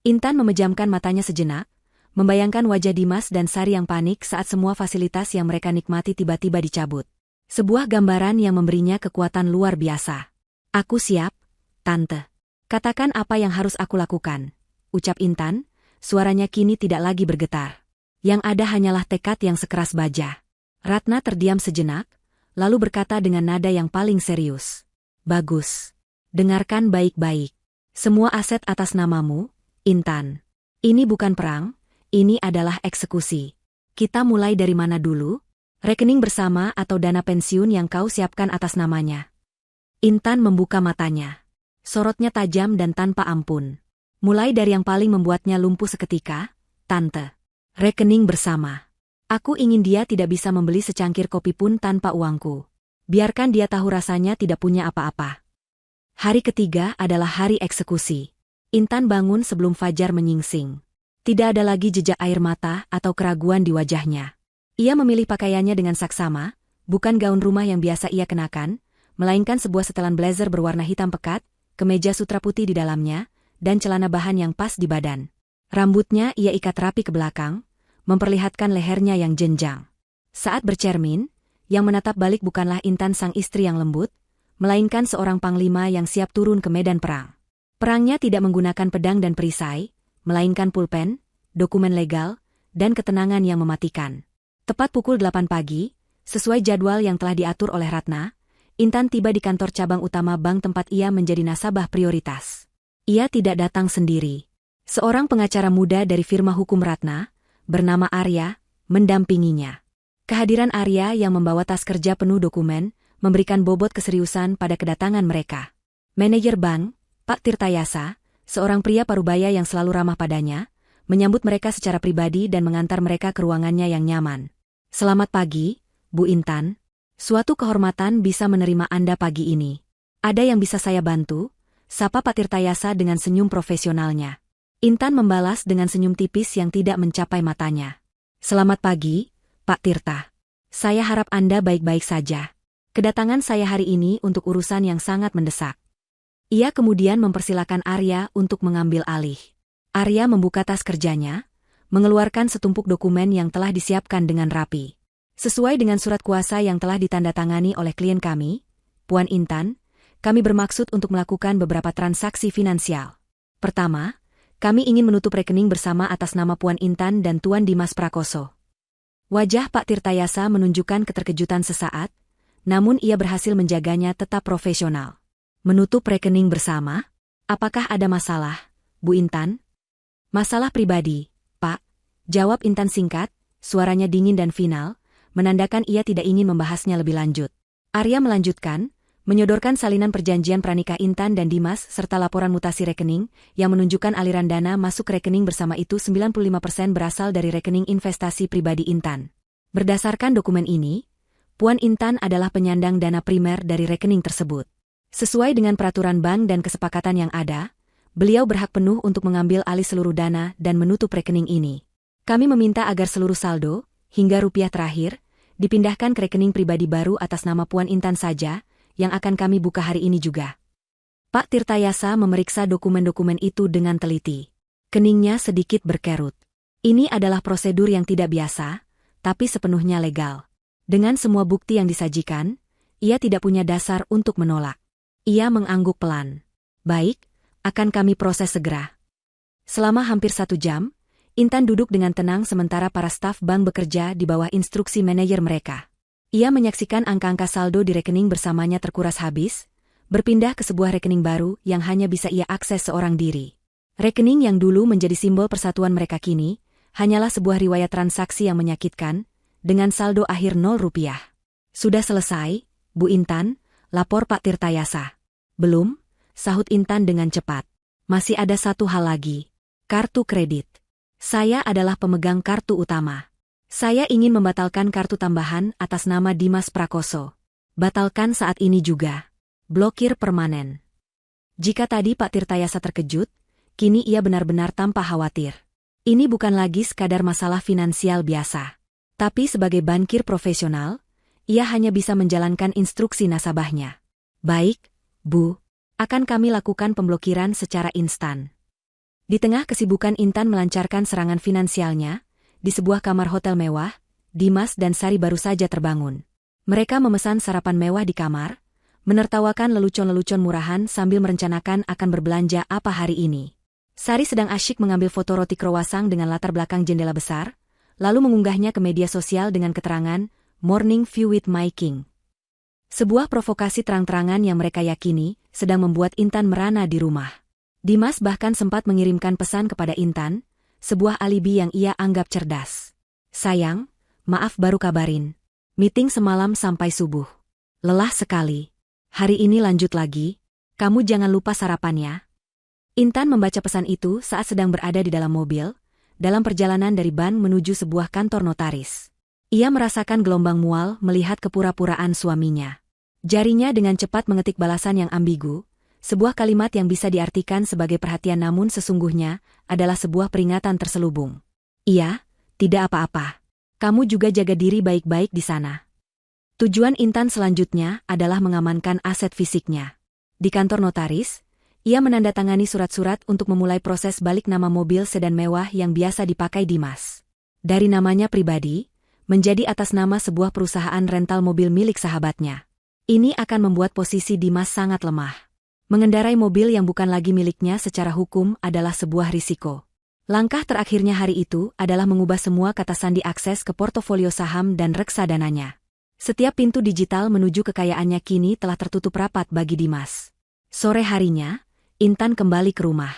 Intan memejamkan matanya sejenak, membayangkan wajah Dimas dan Sari yang panik saat semua fasilitas yang mereka nikmati tiba-tiba dicabut. Sebuah gambaran yang memberinya kekuatan luar biasa. Aku siap, Tante. Katakan apa yang harus aku lakukan, ucap Intan, suaranya kini tidak lagi bergetar. Yang ada hanyalah tekad yang sekeras baja. Ratna terdiam sejenak, lalu berkata dengan nada yang paling serius. Bagus. Dengarkan baik-baik. Semua aset atas namamu, Intan. Ini bukan perang, ini adalah eksekusi. Kita mulai dari mana dulu? Rekening bersama atau dana pensiun yang kau siapkan atas namanya? Intan membuka matanya. Sorotnya tajam dan tanpa ampun. Mulai dari yang paling membuatnya lumpuh seketika, Tante. Rekening bersama. Aku ingin dia tidak bisa membeli secangkir kopi pun tanpa uangku. Biarkan dia tahu rasanya tidak punya apa-apa. Hari ketiga adalah hari eksekusi. Intan bangun sebelum fajar menyingsing. Tidak ada lagi jejak air mata atau keraguan di wajahnya. Ia memilih pakaiannya dengan saksama, bukan gaun rumah yang biasa ia kenakan, melainkan sebuah setelan blazer berwarna hitam pekat, kemeja sutra putih di dalamnya, dan celana bahan yang pas di badan. Rambutnya ia ikat rapi ke belakang, memperlihatkan lehernya yang jenjang. Saat bercermin, yang menatap balik bukanlah Intan sang istri yang lembut, melainkan seorang panglima yang siap turun ke medan perang. Perangnya tidak menggunakan pedang dan perisai, melainkan pulpen, dokumen legal, dan ketenangan yang mematikan. Tepat pukul 8 pagi, sesuai jadwal yang telah diatur oleh Ratna, Intan tiba di kantor cabang utama bank tempat ia menjadi nasabah prioritas. Ia tidak datang sendiri. Seorang pengacara muda dari firma hukum Ratna, bernama Arya, mendampinginya. Kehadiran Arya yang membawa tas kerja penuh dokumen, memberikan bobot keseriusan pada kedatangan mereka. Manajer bank, Pak Tirtayasa, seorang pria parubaya yang selalu ramah padanya, menyambut mereka secara pribadi dan mengantar mereka ke ruangannya yang nyaman. "Selamat pagi, Bu Intan. Suatu kehormatan bisa menerima Anda pagi ini. Ada yang bisa saya bantu?" sapa Pak Tirtayasa dengan senyum profesionalnya. Intan membalas dengan senyum tipis yang tidak mencapai matanya. "Selamat pagi, Pak Tirta. Saya harap Anda baik-baik saja. Kedatangan saya hari ini untuk urusan yang sangat mendesak." Ia kemudian mempersilakan Arya untuk mengambil alih. Arya membuka tas kerjanya, mengeluarkan setumpuk dokumen yang telah disiapkan dengan rapi. "Sesuai dengan surat kuasa yang telah ditandatangani oleh klien kami, Puan Intan, kami bermaksud untuk melakukan beberapa transaksi finansial. Pertama, kami ingin menutup rekening bersama atas nama Puan Intan dan Tuan Dimas Prakoso." Wajah Pak Tirtayasa menunjukkan keterkejutan sesaat, namun ia berhasil menjaganya tetap profesional. "Menutup rekening bersama? Apakah ada masalah, Bu Intan?" "Masalah pribadi, Pak," jawab Intan singkat, suaranya dingin dan final, menandakan ia tidak ingin membahasnya lebih lanjut. Arya melanjutkan, menyodorkan salinan perjanjian pranikah Intan dan Dimas serta laporan mutasi rekening yang menunjukkan aliran dana masuk rekening bersama itu 95% berasal dari rekening investasi pribadi Intan. Berdasarkan dokumen ini, Puan Intan adalah penyandang dana primer dari rekening tersebut. Sesuai dengan peraturan bank dan kesepakatan yang ada, beliau berhak penuh untuk mengambil alih seluruh dana dan menutup rekening ini. Kami meminta agar seluruh saldo, hingga rupiah terakhir, dipindahkan ke rekening pribadi baru atas nama Puan Intan saja, yang akan kami buka hari ini juga." Pak Tirtayasa memeriksa dokumen-dokumen itu dengan teliti. Keningnya sedikit berkerut. Ini adalah prosedur yang tidak biasa, tapi sepenuhnya legal. Dengan semua bukti yang disajikan, ia tidak punya dasar untuk menolak. Ia mengangguk pelan. "Baik, akan kami proses segera." Selama hampir 1 jam, Intan duduk dengan tenang sementara para staf bank bekerja di bawah instruksi manajer mereka. Ia menyaksikan angka-angka saldo di rekening bersamanya terkuras habis, berpindah ke sebuah rekening baru yang hanya bisa ia akses seorang diri. Rekening yang dulu menjadi simbol persatuan mereka kini, hanyalah sebuah riwayat transaksi yang menyakitkan, dengan saldo akhir 0 rupiah. "Sudah selesai, Bu Intan," lapor Pak Tirtayasa. "Belum," sahut Intan dengan cepat. "Masih ada satu hal lagi. Kartu kredit. Saya adalah pemegang kartu utama. Saya ingin membatalkan kartu tambahan atas nama Dimas Prakoso. Batalkan saat ini juga. Blokir permanen." Jika tadi Pak Tirtayasa terkejut, kini ia benar-benar tanpa khawatir. Ini bukan lagi sekadar masalah finansial biasa. Tapi sebagai bankir profesional, ia hanya bisa menjalankan instruksi nasabahnya. "Baik, Bu. Akan kami lakukan pemblokiran secara instan." Di tengah kesibukan Intan melancarkan serangan finansialnya, di sebuah kamar hotel mewah, Dimas dan Sari baru saja terbangun. Mereka memesan sarapan mewah di kamar, menertawakan lelucon-lelucon murahan sambil merencanakan akan berbelanja apa hari ini. Sari sedang asyik mengambil foto roti croissant dengan latar belakang jendela besar, lalu mengunggahnya ke media sosial dengan keterangan, "Morning View with My King." Sebuah provokasi terang-terangan yang mereka yakini sedang membuat Intan merana di rumah. Dimas bahkan sempat mengirimkan pesan kepada Intan, sebuah alibi yang ia anggap cerdas. "Sayang, maaf baru kabarin. Meeting semalam sampai subuh. Lelah sekali. Hari ini lanjut lagi. Kamu jangan lupa sarapannya." Intan membaca pesan itu saat sedang berada di dalam mobil, dalam perjalanan dari bank menuju sebuah kantor notaris. Ia merasakan gelombang mual melihat kepura-puraan suaminya. Jarinya dengan cepat mengetik balasan yang ambigu, sebuah kalimat yang bisa diartikan sebagai perhatian namun sesungguhnya adalah sebuah peringatan terselubung. "Iya, tidak apa-apa. Kamu juga jaga diri baik-baik di sana." Tujuan Intan selanjutnya adalah mengamankan aset fisiknya. Di kantor notaris, ia menandatangani surat-surat untuk memulai proses balik nama mobil sedan mewah yang biasa dipakai Dimas. Dari namanya pribadi, menjadi atas nama sebuah perusahaan rental mobil milik sahabatnya. Ini akan membuat posisi Dimas sangat lemah. Mengendarai mobil yang bukan lagi miliknya secara hukum adalah sebuah risiko. Langkah terakhirnya hari itu adalah mengubah semua kata sandi akses ke portofolio saham dan reksadananya. Setiap pintu digital menuju kekayaannya kini telah tertutup rapat bagi Dimas. Sore harinya, Intan kembali ke rumah.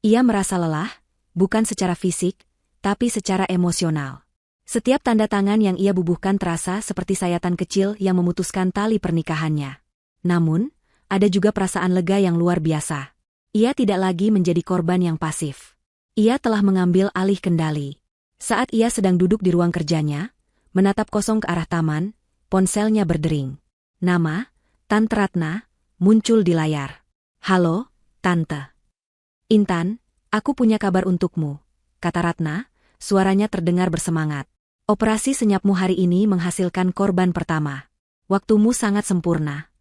Ia merasa lelah, bukan secara fisik, tapi secara emosional. Setiap tanda tangan yang ia bubuhkan terasa seperti sayatan kecil yang memutuskan tali pernikahannya. Namun, ada juga perasaan lega yang luar biasa. Ia tidak lagi menjadi korban yang pasif. Ia telah mengambil alih kendali. Saat ia sedang duduk di ruang kerjanya, menatap kosong ke arah taman, ponselnya berdering. Nama, Tante Ratna, muncul di layar. "Halo, Tante." "Intan, aku punya kabar untukmu," kata Ratna, suaranya terdengar bersemangat. "Operasi senyapmu hari ini menghasilkan korban pertama. Waktumu sangat sempurna."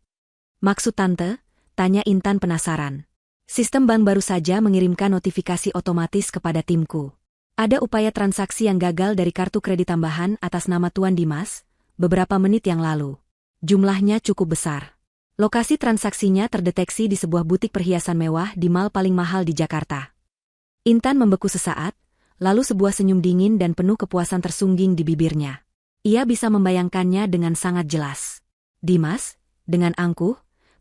"Maksud Tante?" tanya Intan penasaran. "Sistem bank baru saja mengirimkan notifikasi otomatis kepada timku. Ada upaya transaksi yang gagal dari kartu kredit tambahan atas nama Tuan Dimas, beberapa menit yang lalu. Jumlahnya cukup besar. Lokasi transaksinya terdeteksi di sebuah butik perhiasan mewah di mall paling mahal di Jakarta." Intan membeku sesaat, lalu sebuah senyum dingin dan penuh kepuasan tersungging di bibirnya. Ia bisa membayangkannya dengan sangat jelas. Dimas, dengan angkuh,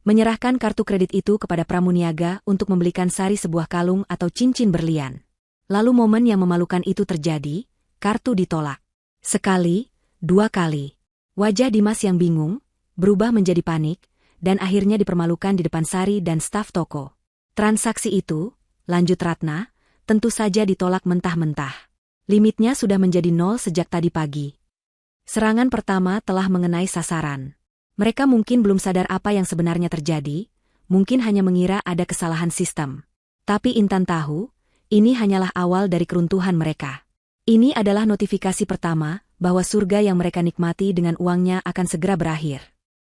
menyerahkan kartu kredit itu kepada pramuniaga untuk membelikan Sari sebuah kalung atau cincin berlian. Lalu momen yang memalukan itu terjadi, kartu ditolak. Sekali, dua kali. Wajah Dimas yang bingung, berubah menjadi panik, dan akhirnya dipermalukan di depan Sari dan staf toko. Transaksi itu, lanjut Ratna, tentu saja ditolak mentah-mentah. Limitnya sudah menjadi 0 sejak tadi pagi. Serangan pertama telah mengenai sasaran. Mereka mungkin belum sadar apa yang sebenarnya terjadi, mungkin hanya mengira ada kesalahan sistem. Tapi Intan tahu, ini hanyalah awal dari keruntuhan mereka. Ini adalah notifikasi pertama bahwa surga yang mereka nikmati dengan uangnya akan segera berakhir.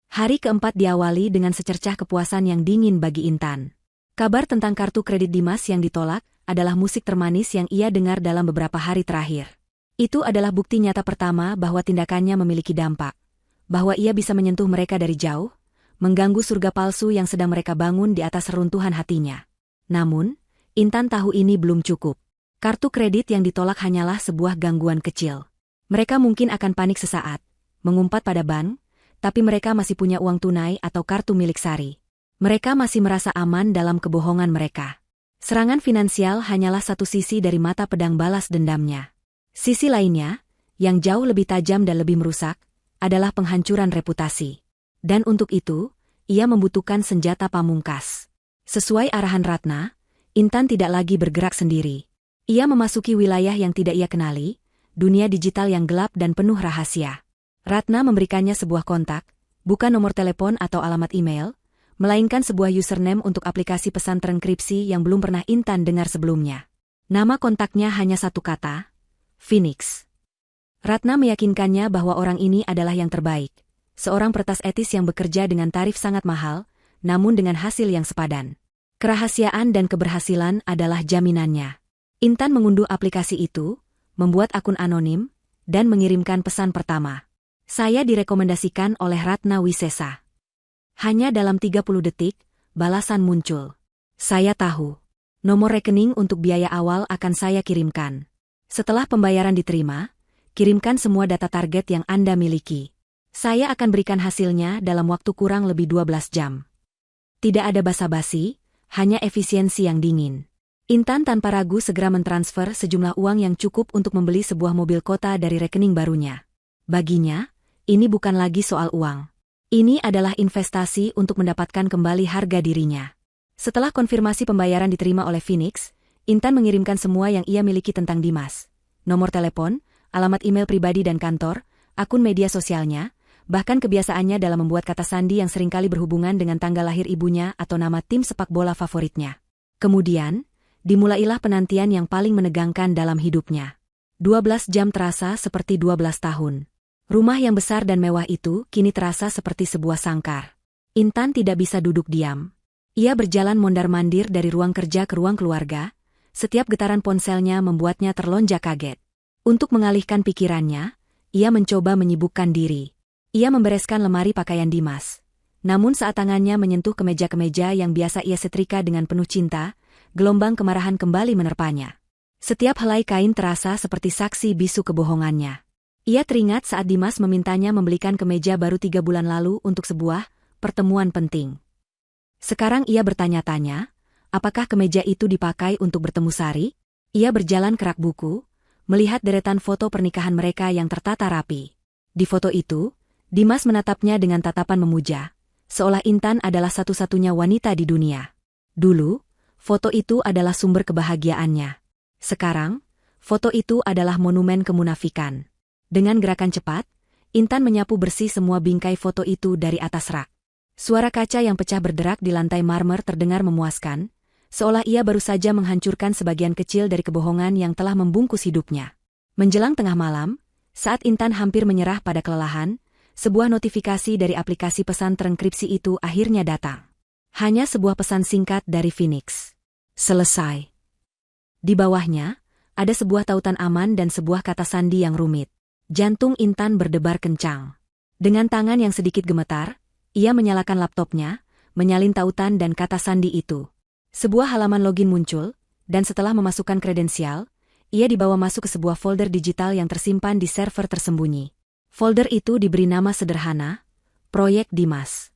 Hari keempat diawali dengan secercah kepuasan yang dingin bagi Intan. Kabar tentang kartu kredit Dimas yang ditolak adalah musik termanis yang ia dengar dalam beberapa hari terakhir. Itu adalah bukti nyata pertama bahwa tindakannya memiliki dampak. Bahwa ia bisa menyentuh mereka dari jauh, mengganggu surga palsu yang sedang mereka bangun di atas reruntuhan hatinya. Namun, Intan tahu ini belum cukup. Kartu kredit yang ditolak hanyalah sebuah gangguan kecil. Mereka mungkin akan panik sesaat, mengumpat pada bank, tapi mereka masih punya uang tunai atau kartu milik Sari. Mereka masih merasa aman dalam kebohongan mereka. Serangan finansial hanyalah satu sisi dari mata pedang balas dendamnya. Sisi lainnya, yang jauh lebih tajam dan lebih merusak, adalah penghancuran reputasi. Dan untuk itu, ia membutuhkan senjata pamungkas. Sesuai arahan Ratna, Intan tidak lagi bergerak sendiri. Ia memasuki wilayah yang tidak ia kenali, dunia digital yang gelap dan penuh rahasia. Ratna memberikannya sebuah kontak, bukan nomor telepon atau alamat email, melainkan sebuah username untuk aplikasi pesan terenkripsi yang belum pernah Intan dengar sebelumnya. Nama kontaknya hanya satu kata, Phoenix. Ratna meyakinkannya bahwa orang ini adalah yang terbaik, seorang peretas etis yang bekerja dengan tarif sangat mahal, namun dengan hasil yang sepadan. Kerahasiaan dan keberhasilan adalah jaminannya. Intan mengunduh aplikasi itu, membuat akun anonim, dan mengirimkan pesan pertama. "Saya direkomendasikan oleh Ratna Wisesa." Hanya dalam 30 detik, balasan muncul. "Saya tahu. Nomor rekening untuk biaya awal akan saya kirimkan. Setelah pembayaran diterima, kirimkan semua data target yang Anda miliki. Saya akan berikan hasilnya dalam waktu kurang lebih 12 jam. Tidak ada basa-basi, hanya efisiensi yang dingin." Intan tanpa ragu segera mentransfer sejumlah uang yang cukup untuk membeli sebuah mobil kota dari rekening barunya. Baginya, ini bukan lagi soal uang. Ini adalah investasi untuk mendapatkan kembali harga dirinya. Setelah konfirmasi pembayaran diterima oleh Phoenix, Intan mengirimkan semua yang ia miliki tentang Dimas. Nomor telepon, alamat email pribadi dan kantor, akun media sosialnya, bahkan kebiasaannya dalam membuat kata sandi yang seringkali berhubungan dengan tanggal lahir ibunya atau nama tim sepak bola favoritnya. Kemudian, dimulailah penantian yang paling menegangkan dalam hidupnya. 12 jam terasa seperti 12 tahun. Rumah yang besar dan mewah itu kini terasa seperti sebuah sangkar. Intan tidak bisa duduk diam. Ia berjalan mondar-mandir dari ruang kerja ke ruang keluarga, setiap getaran ponselnya membuatnya terlonjak kaget. Untuk mengalihkan pikirannya, ia mencoba menyibukkan diri. Ia membereskan lemari pakaian Dimas. Namun saat tangannya menyentuh kemeja-kemeja yang biasa ia setrika dengan penuh cinta, gelombang kemarahan kembali menerpanya. Setiap helai kain terasa seperti saksi bisu kebohongannya. Ia teringat saat Dimas memintanya membelikan kemeja baru 3 bulan lalu untuk sebuah pertemuan penting. Sekarang ia bertanya-tanya, apakah kemeja itu dipakai untuk bertemu Sari? Ia berjalan kerak buku, melihat deretan foto pernikahan mereka yang tertata rapi. Di foto itu, Dimas menatapnya dengan tatapan memuja, seolah Intan adalah satu-satunya wanita di dunia. Dulu, foto itu adalah sumber kebahagiaannya. Sekarang, foto itu adalah monumen kemunafikan. Dengan gerakan cepat, Intan menyapu bersih semua bingkai foto itu dari atas rak. Suara kaca yang pecah berderak di lantai marmer terdengar memuaskan, seolah ia baru saja menghancurkan sebagian kecil dari kebohongan yang telah membungkus hidupnya. Menjelang tengah malam, saat Intan hampir menyerah pada kelelahan, sebuah notifikasi dari aplikasi pesan terenkripsi itu akhirnya datang. Hanya sebuah pesan singkat dari Phoenix. Selesai. Di bawahnya, ada sebuah tautan aman dan sebuah kata sandi yang rumit. Jantung Intan berdebar kencang. Dengan tangan yang sedikit gemetar, ia menyalakan laptopnya, menyalin tautan dan kata sandi itu. Sebuah halaman login muncul, dan setelah memasukkan kredensial, ia dibawa masuk ke sebuah folder digital yang tersimpan di server tersembunyi. Folder itu diberi nama sederhana, Proyek Dimas.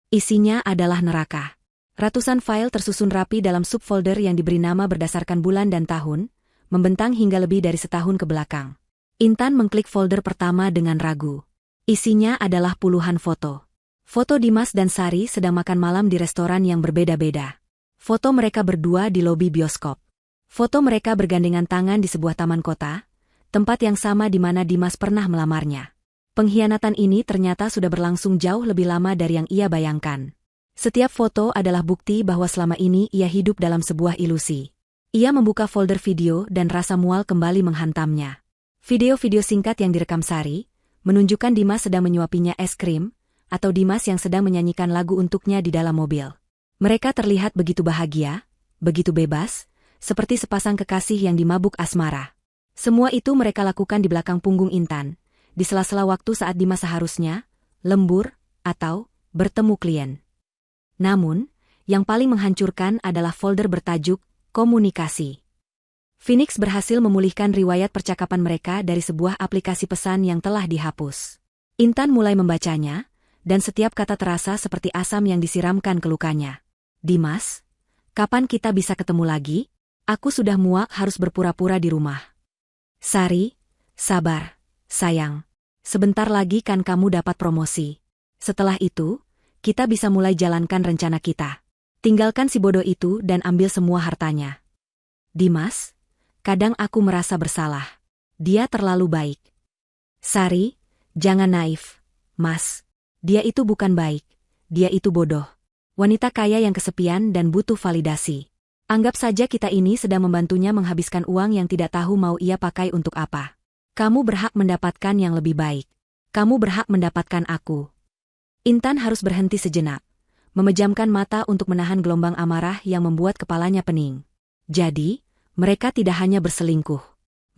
Isinya adalah neraka. Ratusan file tersusun rapi dalam subfolder yang diberi nama berdasarkan bulan dan tahun, membentang hingga lebih dari setahun ke belakang. Intan mengklik folder pertama dengan ragu. Isinya adalah puluhan foto. Foto Dimas dan Sari sedang makan malam di restoran yang berbeda-beda. Foto mereka berdua di lobi bioskop. Foto mereka bergandengan tangan di sebuah taman kota, tempat yang sama di mana Dimas pernah melamarnya. Pengkhianatan ini ternyata sudah berlangsung jauh lebih lama dari yang ia bayangkan. Setiap foto adalah bukti bahwa selama ini ia hidup dalam sebuah ilusi. Ia membuka folder video dan rasa mual kembali menghantamnya. Video-video singkat yang direkam Sari menunjukkan Dimas sedang menyuapinya es krim, atau Dimas yang sedang menyanyikan lagu untuknya di dalam mobil. Mereka terlihat begitu bahagia, begitu bebas, seperti sepasang kekasih yang dimabuk asmara. Semua itu mereka lakukan di belakang punggung Intan, di sela-sela waktu saat Dimas seharusnya lembur atau bertemu klien. Namun, yang paling menghancurkan adalah folder bertajuk Komunikasi. Phoenix berhasil memulihkan riwayat percakapan mereka dari sebuah aplikasi pesan yang telah dihapus. Intan mulai membacanya, dan setiap kata terasa seperti asam yang disiramkan ke lukanya. Dimas, kapan kita bisa ketemu lagi? Aku sudah muak harus berpura-pura di rumah. Sari, sabar, sayang. Sebentar lagi kan kamu dapat promosi. Setelah itu, kita bisa mulai jalankan rencana kita. Tinggalkan si bodoh itu dan ambil semua hartanya. Dimas, kadang aku merasa bersalah. Dia terlalu baik. Sari, jangan naif, Mas. Dia itu bukan baik. Dia itu bodoh. Wanita kaya yang kesepian dan butuh validasi. Anggap saja kita ini sedang membantunya menghabiskan uang yang tidak tahu mau ia pakai untuk apa. Kamu berhak mendapatkan yang lebih baik. Kamu berhak mendapatkan aku. Intan harus berhenti sejenak, memejamkan mata untuk menahan gelombang amarah yang membuat kepalanya pening. Jadi, mereka tidak hanya berselingkuh.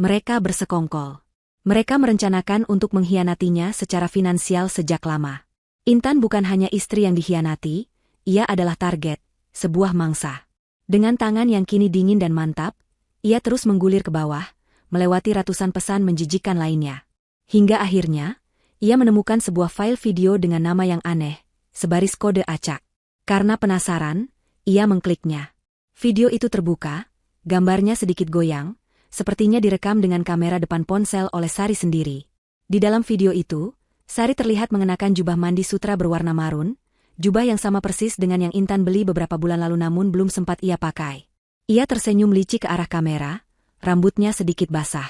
Mereka bersekongkol. Mereka merencanakan untuk mengkhianatinya secara finansial sejak lama. Intan bukan hanya istri yang dikhianati, ia adalah target, sebuah mangsa. Dengan tangan yang kini dingin dan mantap, ia terus menggulir ke bawah, melewati ratusan pesan menjijikan lainnya. Hingga akhirnya, ia menemukan sebuah file video dengan nama yang aneh, sebaris kode acak. Karena penasaran, ia mengkliknya. Video itu terbuka, gambarnya sedikit goyang, sepertinya direkam dengan kamera depan ponsel oleh Sari sendiri. Di dalam video itu, Sari terlihat mengenakan jubah mandi sutra berwarna marun, jubah yang sama persis dengan yang Intan beli beberapa bulan lalu namun belum sempat ia pakai. Ia tersenyum licik ke arah kamera, rambutnya sedikit basah.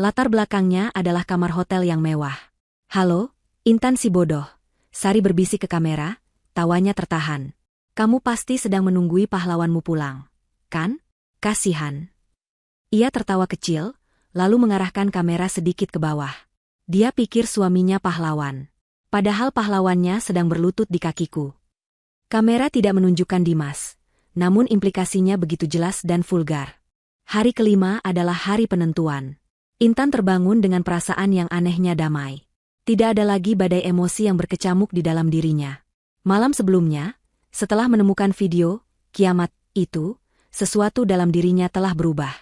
Latar belakangnya adalah kamar hotel yang mewah. Halo, Intan si bodoh. Sari berbisik ke kamera, tawanya tertahan. Kamu pasti sedang menunggui pahlawanmu pulang, kan? Kasihan. Ia tertawa kecil, lalu mengarahkan kamera sedikit ke bawah. Dia pikir suaminya pahlawan. Padahal pahlawannya sedang berlutut di kakiku. Kamera tidak menunjukkan Dimas, namun implikasinya begitu jelas dan vulgar. Hari kelima adalah hari penentuan. Intan terbangun dengan perasaan yang anehnya damai. Tidak ada lagi badai emosi yang berkecamuk di dalam dirinya. Malam sebelumnya, setelah menemukan video kiamat itu, sesuatu dalam dirinya telah berubah.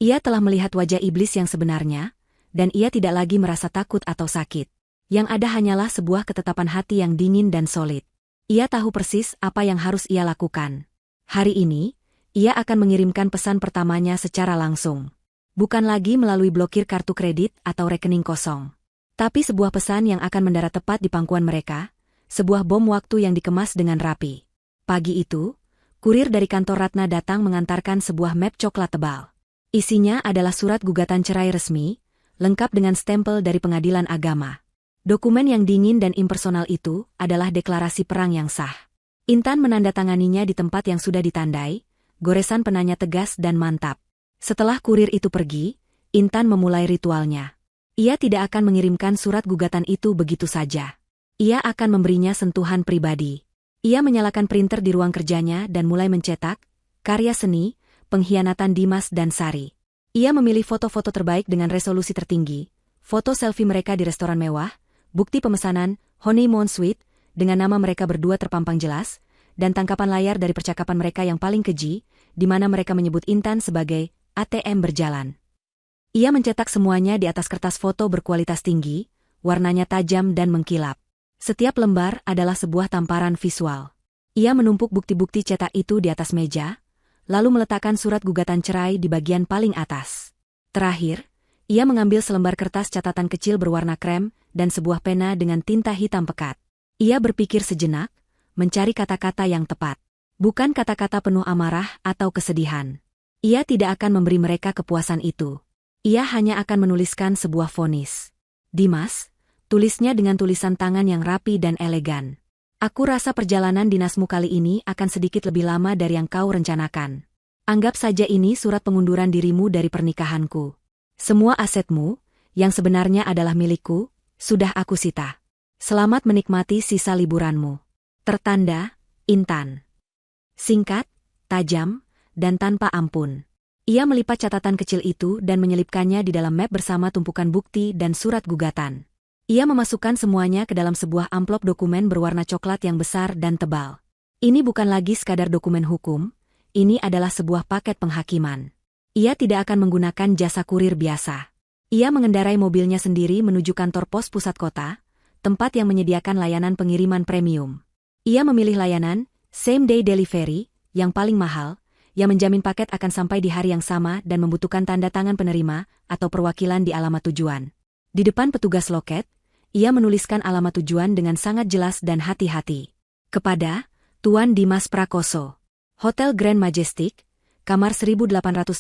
Ia telah melihat wajah iblis yang sebenarnya, dan ia tidak lagi merasa takut atau sakit. Yang ada hanyalah sebuah ketetapan hati yang dingin dan solid. Ia tahu persis apa yang harus ia lakukan. Hari ini, ia akan mengirimkan pesan pertamanya secara langsung. Bukan lagi melalui blokir kartu kredit atau rekening kosong. Tapi sebuah pesan yang akan mendarat tepat di pangkuan mereka, sebuah bom waktu yang dikemas dengan rapi. Pagi itu, kurir dari kantor Ratna datang mengantarkan sebuah map coklat tebal. Isinya adalah surat gugatan cerai resmi, lengkap dengan stempel dari pengadilan agama. Dokumen yang dingin dan impersonal itu adalah deklarasi perang yang sah. Intan menandatanganinya di tempat yang sudah ditandai, goresan penanya tegas dan mantap. Setelah kurir itu pergi, Intan memulai ritualnya. Ia tidak akan mengirimkan surat gugatan itu begitu saja. Ia akan memberinya sentuhan pribadi. Ia menyalakan printer di ruang kerjanya dan mulai mencetak karya seni, pengkhianatan Dimas dan Sari. Ia memilih foto-foto terbaik dengan resolusi tertinggi, foto selfie mereka di restoran mewah, bukti pemesanan honeymoon suite dengan nama mereka berdua terpampang jelas, dan tangkapan layar dari percakapan mereka yang paling keji, di mana mereka menyebut Intan sebagai ATM berjalan. Ia mencetak semuanya di atas kertas foto berkualitas tinggi, warnanya tajam dan mengkilap. Setiap lembar adalah sebuah tamparan visual. Ia menumpuk bukti-bukti cetak itu di atas meja, lalu meletakkan surat gugatan cerai di bagian paling atas. Terakhir, ia mengambil selembar kertas catatan kecil berwarna krem dan sebuah pena dengan tinta hitam pekat. Ia berpikir sejenak, mencari kata-kata yang tepat. Bukan kata-kata penuh amarah atau kesedihan. Ia tidak akan memberi mereka kepuasan itu. Ia hanya akan menuliskan sebuah vonis. Dimas, tulisnya dengan tulisan tangan yang rapi dan elegan. Aku rasa perjalanan dinasmu kali ini akan sedikit lebih lama dari yang kau rencanakan. Anggap saja ini surat pengunduran dirimu dari pernikahanku. Semua asetmu, yang sebenarnya adalah milikku, sudah aku sita. Selamat menikmati sisa liburanmu. Tertanda, Intan. Singkat, tajam, dan tanpa ampun. Ia melipat catatan kecil itu dan menyelipkannya di dalam map bersama tumpukan bukti dan surat gugatan. Ia memasukkan semuanya ke dalam sebuah amplop dokumen berwarna coklat yang besar dan tebal. Ini bukan lagi sekadar dokumen hukum, ini adalah sebuah paket penghakiman. Ia tidak akan menggunakan jasa kurir biasa. Ia mengendarai mobilnya sendiri menuju kantor pos pusat kota, tempat yang menyediakan layanan pengiriman premium. Ia memilih layanan same day delivery yang paling mahal, yang menjamin paket akan sampai di hari yang sama dan membutuhkan tanda tangan penerima atau perwakilan di alamat tujuan. Di depan petugas loket, ia menuliskan alamat tujuan dengan sangat jelas dan hati-hati. Kepada Tuan Dimas Prakoso, Hotel Grand Majestic, kamar 1808,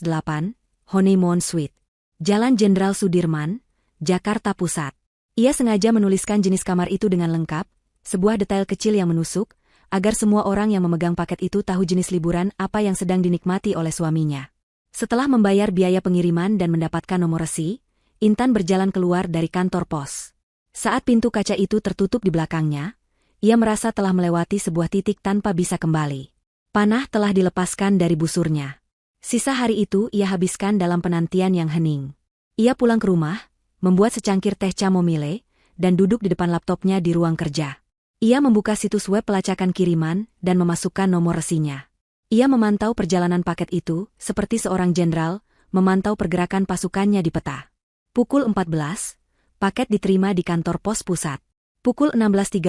Honeymoon Suite, Jalan Jenderal Sudirman, Jakarta Pusat. Ia sengaja menuliskan jenis kamar itu dengan lengkap, sebuah detail kecil yang menusuk, agar semua orang yang memegang paket itu tahu jenis liburan apa yang sedang dinikmati oleh suaminya. Setelah membayar biaya pengiriman dan mendapatkan nomor resi, Intan berjalan keluar dari kantor pos. Saat pintu kaca itu tertutup di belakangnya, ia merasa telah melewati sebuah titik tanpa bisa kembali. Panah telah dilepaskan dari busurnya. Sisa hari itu ia habiskan dalam penantian yang hening. Ia pulang ke rumah, membuat secangkir teh chamomile, dan duduk di depan laptopnya di ruang kerja. Ia membuka situs web pelacakan kiriman dan memasukkan nomor resinya. Ia memantau perjalanan paket itu, seperti seorang jenderal, memantau pergerakan pasukannya di peta. Pukul 14, paket diterima di kantor pos pusat. Pukul 16.30,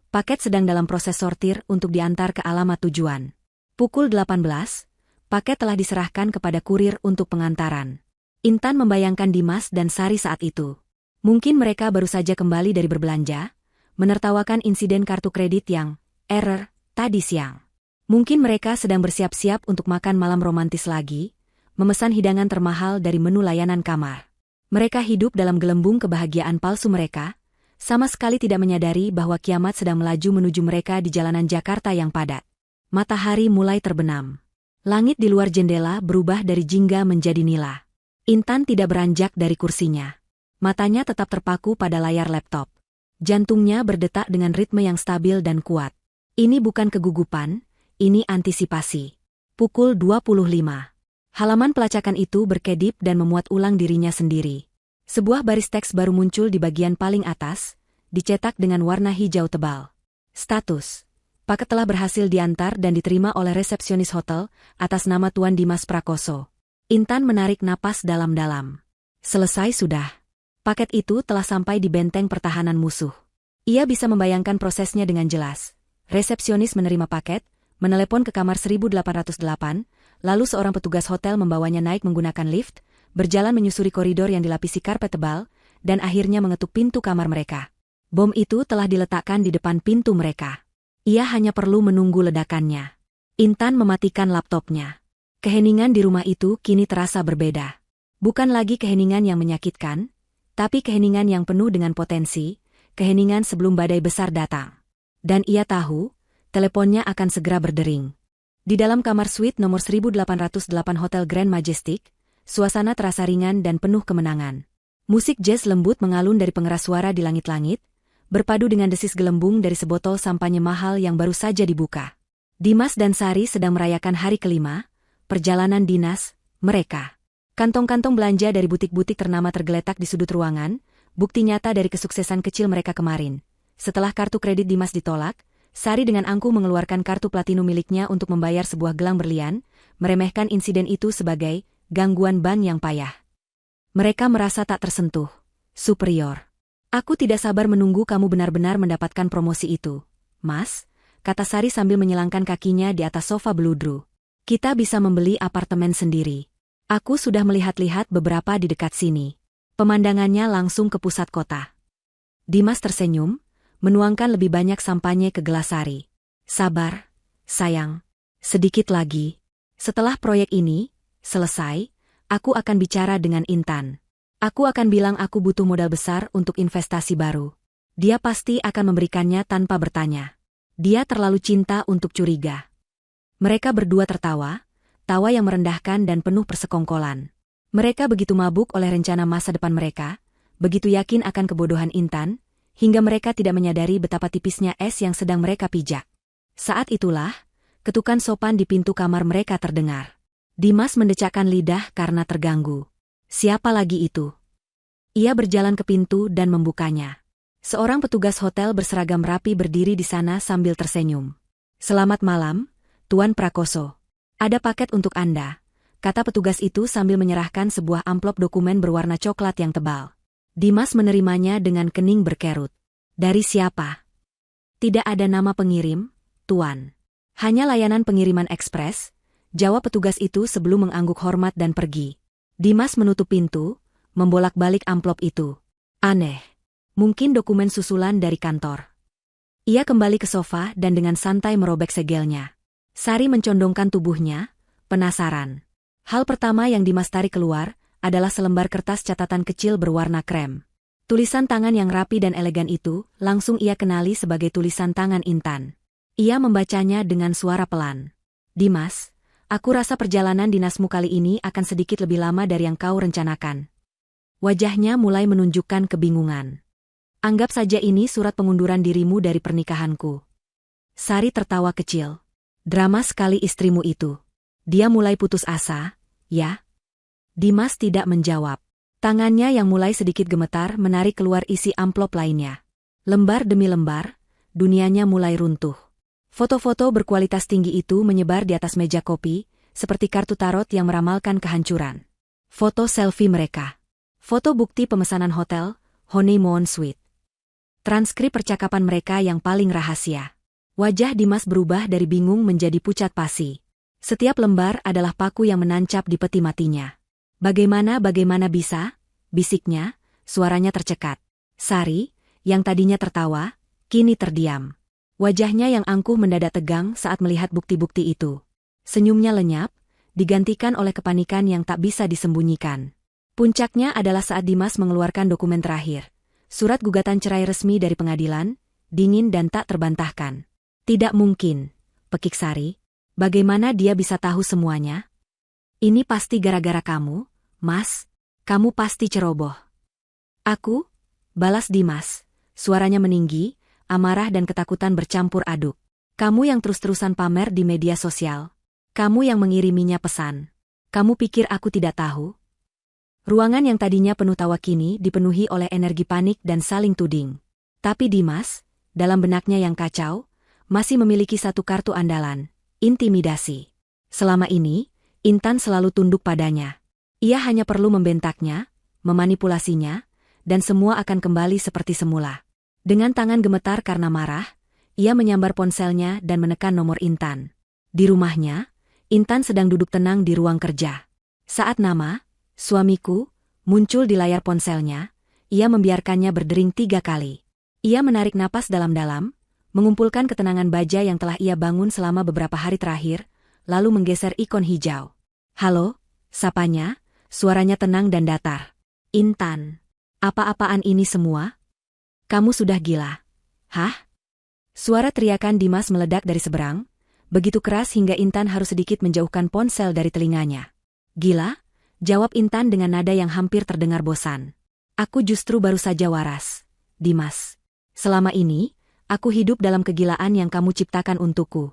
paket sedang dalam proses sortir untuk diantar ke alamat tujuan. Pukul 18, paket telah diserahkan kepada kurir untuk pengantaran. Intan membayangkan Dimas dan Sari saat itu. Mungkin mereka baru saja kembali dari berbelanja, menertawakan insiden kartu kredit yang error tadi siang. Mungkin mereka sedang bersiap-siap untuk makan malam romantis lagi, memesan hidangan termahal dari menu layanan kamar. Mereka hidup dalam gelembung kebahagiaan palsu mereka, sama sekali tidak menyadari bahwa kiamat sedang melaju menuju mereka di jalanan Jakarta yang padat. Matahari mulai terbenam. Langit di luar jendela berubah dari jingga menjadi nila. Intan tidak beranjak dari kursinya. Matanya tetap terpaku pada layar laptop. Jantungnya berdetak dengan ritme yang stabil dan kuat. Ini bukan kegugupan, ini antisipasi. Pukul 25. Halaman pelacakan itu berkedip dan memuat ulang dirinya sendiri. Sebuah baris teks baru muncul di bagian paling atas, dicetak dengan warna hijau tebal. Status: paket telah berhasil diantar dan diterima oleh resepsionis hotel atas nama Tuan Dimas Prakoso. Intan menarik napas dalam-dalam. Selesai sudah. Paket itu telah sampai di benteng pertahanan musuh. Ia bisa membayangkan prosesnya dengan jelas. Resepsionis menerima paket, menelepon ke kamar 1808, lalu seorang petugas hotel membawanya naik menggunakan lift, berjalan menyusuri koridor yang dilapisi karpet tebal, dan akhirnya mengetuk pintu kamar mereka. Bom itu telah diletakkan di depan pintu mereka. Ia hanya perlu menunggu ledakannya. Intan mematikan laptopnya. Keheningan di rumah itu kini terasa berbeda. Bukan lagi keheningan yang menyakitkan, tapi keheningan yang penuh dengan potensi, keheningan sebelum badai besar datang. Dan ia tahu, teleponnya akan segera berdering. Di dalam kamar suite nomor 1808 Hotel Grand Majestic, suasana terasa ringan dan penuh kemenangan. Musik jazz lembut mengalun dari pengeras suara di langit-langit, berpadu dengan desis gelembung dari sebotol sampanye mahal yang baru saja dibuka. Dimas dan Sari sedang merayakan hari kelima, perjalanan dinas, mereka. Kantong-kantong belanja dari butik-butik ternama tergeletak di sudut ruangan, bukti nyata dari kesuksesan kecil mereka kemarin. Setelah kartu kredit Dimas ditolak, Sari dengan angkuh mengeluarkan kartu platinum miliknya untuk membayar sebuah gelang berlian, meremehkan insiden itu sebagai gangguan bank yang payah. Mereka merasa tak tersentuh. Superior. Aku tidak sabar menunggu kamu benar-benar mendapatkan promosi itu, Mas, kata Sari sambil menyilangkan kakinya di atas sofa beludru. Kita bisa membeli apartemen sendiri. Aku sudah melihat-lihat beberapa di dekat sini. Pemandangannya langsung ke pusat kota. Dimas tersenyum, menuangkan lebih banyak sampanye ke gelas Sari. Sabar, sayang. Sedikit lagi. Setelah proyek ini selesai, aku akan bicara dengan Intan. Aku akan bilang aku butuh modal besar untuk investasi baru. Dia pasti akan memberikannya tanpa bertanya. Dia terlalu cinta untuk curiga. Mereka berdua tertawa, tawa yang merendahkan dan penuh persekongkolan. Mereka begitu mabuk oleh rencana masa depan mereka, begitu yakin akan kebodohan Intan, hingga mereka tidak menyadari betapa tipisnya es yang sedang mereka pijak. Saat itulah, ketukan sopan di pintu kamar mereka terdengar. Dimas mendecakkan lidah karena terganggu. Siapa lagi itu? Ia berjalan ke pintu dan membukanya. Seorang petugas hotel berseragam rapi berdiri di sana sambil tersenyum. Selamat malam, Tuan Prakoso. Ada paket untuk Anda, kata petugas itu sambil menyerahkan sebuah amplop dokumen berwarna coklat yang tebal. Dimas menerimanya dengan kening berkerut. Dari siapa? Tidak ada nama pengirim, Tuan. Hanya layanan pengiriman ekspres, jawab petugas itu sebelum mengangguk hormat dan pergi. Dimas menutup pintu, membolak-balik amplop itu. Aneh. Mungkin dokumen susulan dari kantor. Ia kembali ke sofa dan dengan santai merobek segelnya. Sari mencondongkan tubuhnya, penasaran. Hal pertama yang Dimas tarik keluar adalah selembar kertas catatan kecil berwarna krem. Tulisan tangan yang rapi dan elegan itu langsung ia kenali sebagai tulisan tangan Intan. Ia membacanya dengan suara pelan. Dimas, aku rasa perjalanan dinasmu kali ini akan sedikit lebih lama dari yang kau rencanakan. Wajahnya mulai menunjukkan kebingungan. Anggap saja ini surat pengunduran dirimu dari pernikahanku. Sari tertawa kecil. Drama sekali istrimu itu. Dia mulai putus asa, ya? Dimas tidak menjawab. Tangannya yang mulai sedikit gemetar menarik keluar isi amplop lainnya. Lembar demi lembar, dunianya mulai runtuh. Foto-foto berkualitas tinggi itu menyebar di atas meja kopi, seperti kartu tarot yang meramalkan kehancuran. Foto selfie mereka. Foto bukti pemesanan hotel, Honeymoon Suite. Transkrip percakapan mereka yang paling rahasia. Wajah Dimas berubah dari bingung menjadi pucat pasi. Setiap lembar adalah paku yang menancap di peti matinya. Bagaimana bisa? Bisiknya, suaranya tercekat. Sari, yang tadinya tertawa, kini terdiam. Wajahnya yang angkuh mendadak tegang saat melihat bukti-bukti itu. Senyumnya lenyap, digantikan oleh kepanikan yang tak bisa disembunyikan. Puncaknya adalah saat Dimas mengeluarkan dokumen terakhir. Surat gugatan cerai resmi dari pengadilan, dingin dan tak terbantahkan. Tidak mungkin, pekik Sari. Bagaimana dia bisa tahu semuanya? Ini pasti gara-gara kamu, Mas. Kamu pasti ceroboh. Aku? Balas Dimas. Suaranya meninggi, amarah dan ketakutan bercampur aduk. Kamu yang terus-terusan pamer di media sosial. Kamu yang mengiriminya pesan. Kamu pikir aku tidak tahu? Ruangan yang tadinya penuh tawa kini dipenuhi oleh energi panik dan saling tuding. Tapi Dimas, dalam benaknya yang kacau, masih memiliki satu kartu andalan, intimidasi. Selama ini, Intan selalu tunduk padanya. Ia hanya perlu membentaknya, memanipulasinya, dan semua akan kembali seperti semula. Dengan tangan gemetar karena marah, ia menyambar ponselnya dan menekan nomor Intan. Di rumahnya, Intan sedang duduk tenang di ruang kerja. Saat nama, Suamiku, muncul di layar ponselnya, ia membiarkannya berdering 3 kali. Ia menarik napas dalam-dalam, mengumpulkan ketenangan baja yang telah ia bangun selama beberapa hari terakhir, lalu menggeser ikon hijau. Halo, sapanya, suaranya tenang dan datar. Intan. Apa-apaan ini semua? Kamu sudah gila. Hah? Suara teriakan Dimas meledak dari seberang, begitu keras hingga Intan harus sedikit menjauhkan ponsel dari telinganya. Gila? Jawab Intan dengan nada yang hampir terdengar bosan. Aku justru baru saja waras, Dimas. Selama ini, aku hidup dalam kegilaan yang kamu ciptakan untukku.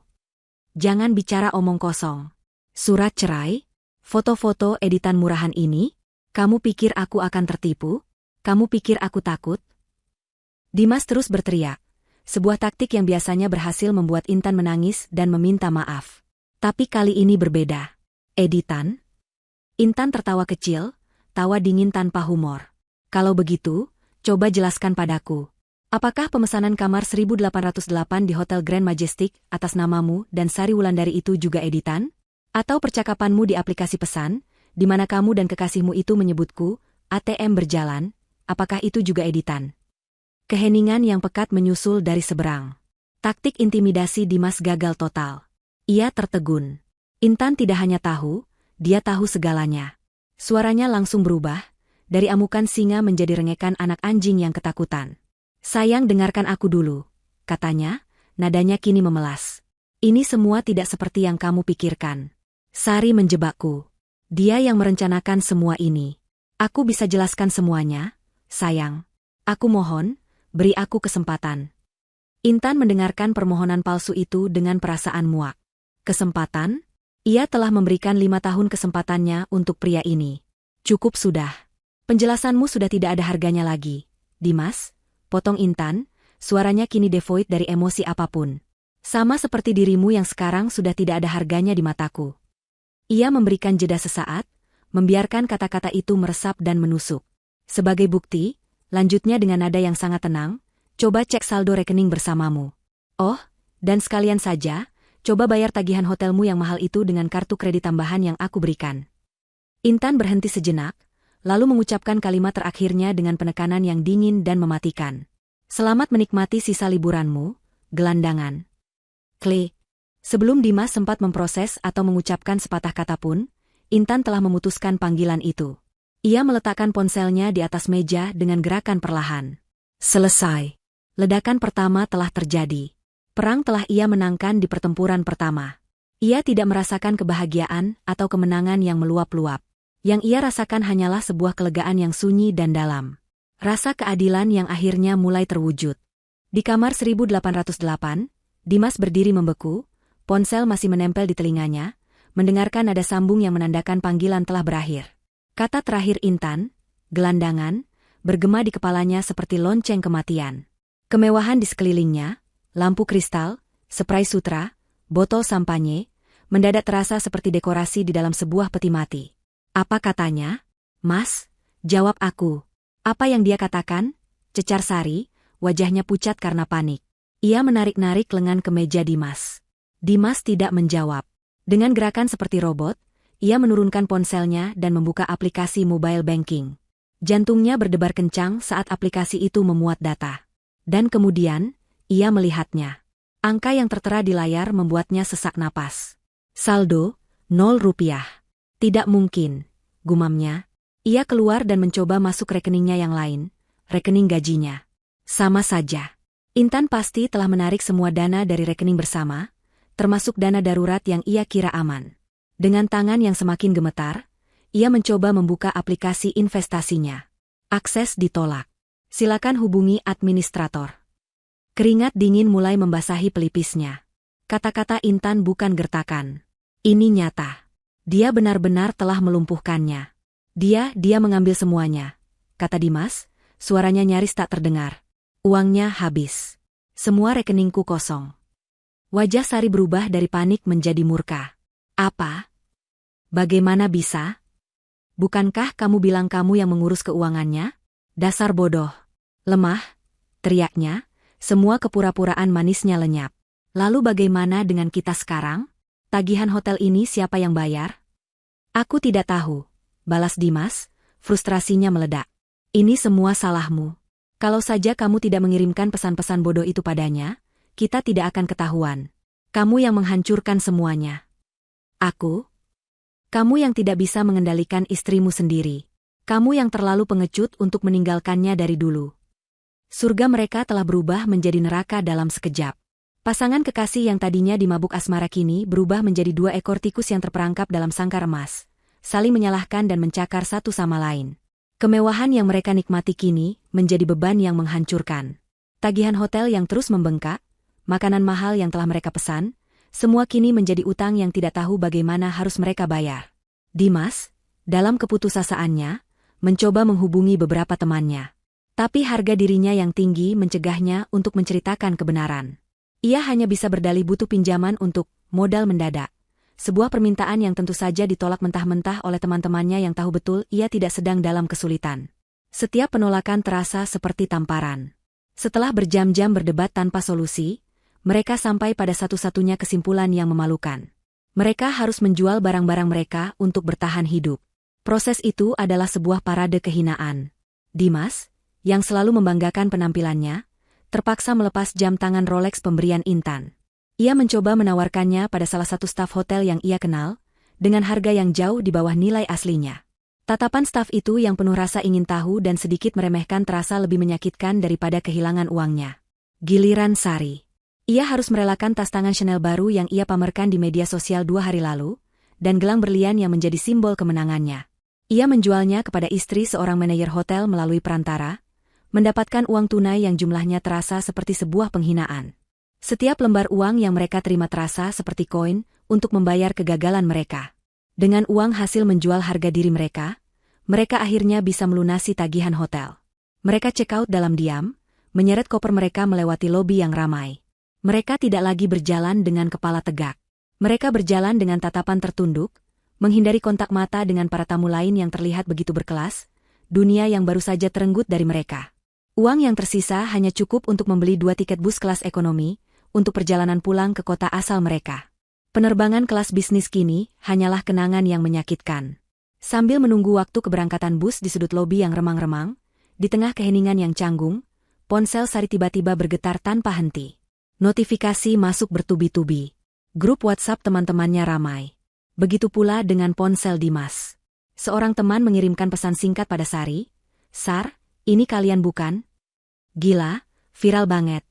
Jangan bicara omong kosong. Surat cerai? Foto-foto editan murahan ini? Kamu pikir aku akan tertipu? Kamu pikir aku takut? Dimas terus berteriak. Sebuah taktik yang biasanya berhasil membuat Intan menangis dan meminta maaf. Tapi kali ini berbeda. Editan? Intan tertawa kecil, tawa dingin tanpa humor. Kalau begitu, coba jelaskan padaku. Apakah pemesanan kamar 1808 di Hotel Grand Majestic atas namamu dan Sari Wulandari itu juga editan? Atau percakapanmu di aplikasi pesan, di mana kamu dan kekasihmu itu menyebutku, ATM berjalan, apakah itu juga editan? Keheningan yang pekat menyusul dari seberang. Taktik intimidasi Dimas gagal total. Ia tertegun. Intan tidak hanya tahu, dia tahu segalanya. Suaranya langsung berubah, dari amukan singa menjadi rengekan anak anjing yang ketakutan. Sayang, dengarkan aku dulu, katanya, nadanya kini memelas. Ini semua tidak seperti yang kamu pikirkan. Sari menjebakku. Dia yang merencanakan semua ini. Aku bisa jelaskan semuanya, sayang. Aku mohon, beri aku kesempatan. Intan mendengarkan permohonan palsu itu dengan perasaan muak. Kesempatan? Ia telah memberikan 5 tahun kesempatannya untuk pria ini. Cukup sudah. Penjelasanmu sudah tidak ada harganya lagi, Dimas. Potong Intan, suaranya kini devoid dari emosi apapun. Sama seperti dirimu yang sekarang sudah tidak ada harganya di mataku. Ia memberikan jeda sesaat, membiarkan kata-kata itu meresap dan menusuk. Sebagai bukti, lanjutnya dengan nada yang sangat tenang, coba cek saldo rekening bersamamu. Oh, dan sekalian saja, coba bayar tagihan hotelmu yang mahal itu dengan kartu kredit tambahan yang aku berikan. Intan berhenti sejenak, lalu mengucapkan kalimat terakhirnya dengan penekanan yang dingin dan mematikan. Selamat menikmati sisa liburanmu, gelandangan. Klik. Sebelum Dimas sempat memproses atau mengucapkan sepatah kata pun, Intan telah memutuskan panggilan itu. Ia meletakkan ponselnya di atas meja dengan gerakan perlahan. Selesai. Ledakan pertama telah terjadi. Perang telah ia menangkan di pertempuran pertama. Ia tidak merasakan kebahagiaan atau kemenangan yang meluap-luap. Yang ia rasakan hanyalah sebuah kelegaan yang sunyi dan dalam. Rasa keadilan yang akhirnya mulai terwujud. Di kamar 1808, Dimas berdiri membeku, ponsel masih menempel di telinganya, mendengarkan nada sambung yang menandakan panggilan telah berakhir. Kata terakhir Intan, gelandangan, bergema di kepalanya seperti lonceng kematian. Kemewahan di sekelilingnya, lampu kristal, spray sutra, botol sampanye, mendadak terasa seperti dekorasi di dalam sebuah peti mati. Apa katanya? Mas, jawab aku. Apa yang dia katakan? Cecar Sari, wajahnya pucat karena panik. Ia menarik-narik lengan kemeja Dimas. Dimas tidak menjawab. Dengan gerakan seperti robot, ia menurunkan ponselnya dan membuka aplikasi mobile banking. Jantungnya berdebar kencang saat aplikasi itu memuat data. Dan kemudian, ia melihatnya. Angka yang tertera di layar membuatnya sesak napas. Saldo, 0 rupiah. Tidak mungkin, gumamnya. Ia keluar dan mencoba masuk rekeningnya yang lain, rekening gajinya. Sama saja. Intan pasti telah menarik semua dana dari rekening bersama, termasuk dana darurat yang ia kira aman. Dengan tangan yang semakin gemetar, ia mencoba membuka aplikasi investasinya. Akses ditolak. Silakan hubungi administrator. Keringat dingin mulai membasahi pelipisnya. Kata-kata Intan bukan gertakan. Ini nyata. Dia benar-benar telah melumpuhkannya. Dia mengambil semuanya, kata Dimas, suaranya nyaris tak terdengar. Uangnya habis. Semua rekeningku kosong. Wajah Sari berubah dari panik menjadi murka. Apa? Bagaimana bisa? Bukankah kamu bilang kamu yang mengurus keuangannya? Dasar bodoh. Lemah, teriaknya, semua kepura-puraan manisnya lenyap. Lalu bagaimana dengan kita sekarang? Tagihan hotel ini siapa yang bayar? Aku tidak tahu. balas Dimas, frustrasinya meledak. Ini semua salahmu. Kalau saja kamu tidak mengirimkan pesan-pesan bodoh itu padanya, kita tidak akan ketahuan. Kamu yang menghancurkan semuanya. Aku? Kamu yang tidak bisa mengendalikan istrimu sendiri. Kamu yang terlalu pengecut untuk meninggalkannya dari dulu. Surga mereka telah berubah menjadi neraka dalam sekejap. Pasangan kekasih yang tadinya dimabuk asmara kini berubah menjadi dua ekor tikus yang terperangkap dalam sangkar emas, saling menyalahkan dan mencakar satu sama lain. Kemewahan yang mereka nikmati kini menjadi beban yang menghancurkan. Tagihan hotel yang terus membengkak, makanan mahal yang telah mereka pesan, semua kini menjadi utang yang tidak tahu bagaimana harus mereka bayar. Dimas, dalam keputusasaannya, mencoba menghubungi beberapa temannya. Tapi harga dirinya yang tinggi mencegahnya untuk menceritakan kebenaran. Ia hanya bisa berdalih butuh pinjaman untuk modal mendadak. Sebuah permintaan yang tentu saja ditolak mentah-mentah oleh teman-temannya yang tahu betul ia tidak sedang dalam kesulitan. Setiap penolakan terasa seperti tamparan. Setelah berjam-jam berdebat tanpa solusi, mereka sampai pada satu-satunya kesimpulan yang memalukan. Mereka harus menjual barang-barang mereka untuk bertahan hidup. Proses itu adalah sebuah parade kehinaan. Dimas, yang selalu membanggakan penampilannya, terpaksa melepas jam tangan Rolex pemberian Intan. Ia mencoba menawarkannya pada salah satu staf hotel yang ia kenal, dengan harga yang jauh di bawah nilai aslinya. Tatapan staf itu yang penuh rasa ingin tahu dan sedikit meremehkan terasa lebih menyakitkan daripada kehilangan uangnya. Giliran Sari. Ia harus merelakan tas tangan Chanel baru yang ia pamerkan di media sosial 2 hari lalu, dan gelang berlian yang menjadi simbol kemenangannya. Ia menjualnya kepada istri seorang manajer hotel melalui perantara, mendapatkan uang tunai yang jumlahnya terasa seperti sebuah penghinaan. Setiap lembar uang yang mereka terima terasa seperti koin untuk membayar kegagalan mereka. Dengan uang hasil menjual harga diri mereka akhirnya bisa melunasi tagihan hotel. Mereka check out dalam diam, menyeret koper mereka melewati lobi yang ramai. Mereka tidak lagi berjalan dengan kepala tegak. Mereka berjalan dengan tatapan tertunduk, menghindari kontak mata dengan para tamu lain yang terlihat begitu berkelas, dunia yang baru saja terenggut dari mereka. Uang yang tersisa hanya cukup untuk membeli 2 tiket bus kelas ekonomi, untuk perjalanan pulang ke kota asal mereka. Penerbangan kelas bisnis kini hanyalah kenangan yang menyakitkan. Sambil menunggu waktu keberangkatan bus di sudut lobi yang remang-remang, di tengah keheningan yang canggung, ponsel Sari tiba-tiba bergetar tanpa henti. Notifikasi masuk bertubi-tubi. Grup WhatsApp teman-temannya ramai. Begitu pula dengan ponsel Dimas. Seorang teman mengirimkan pesan singkat pada Sari, "Sar, ini kalian bukan? Gila, viral banget."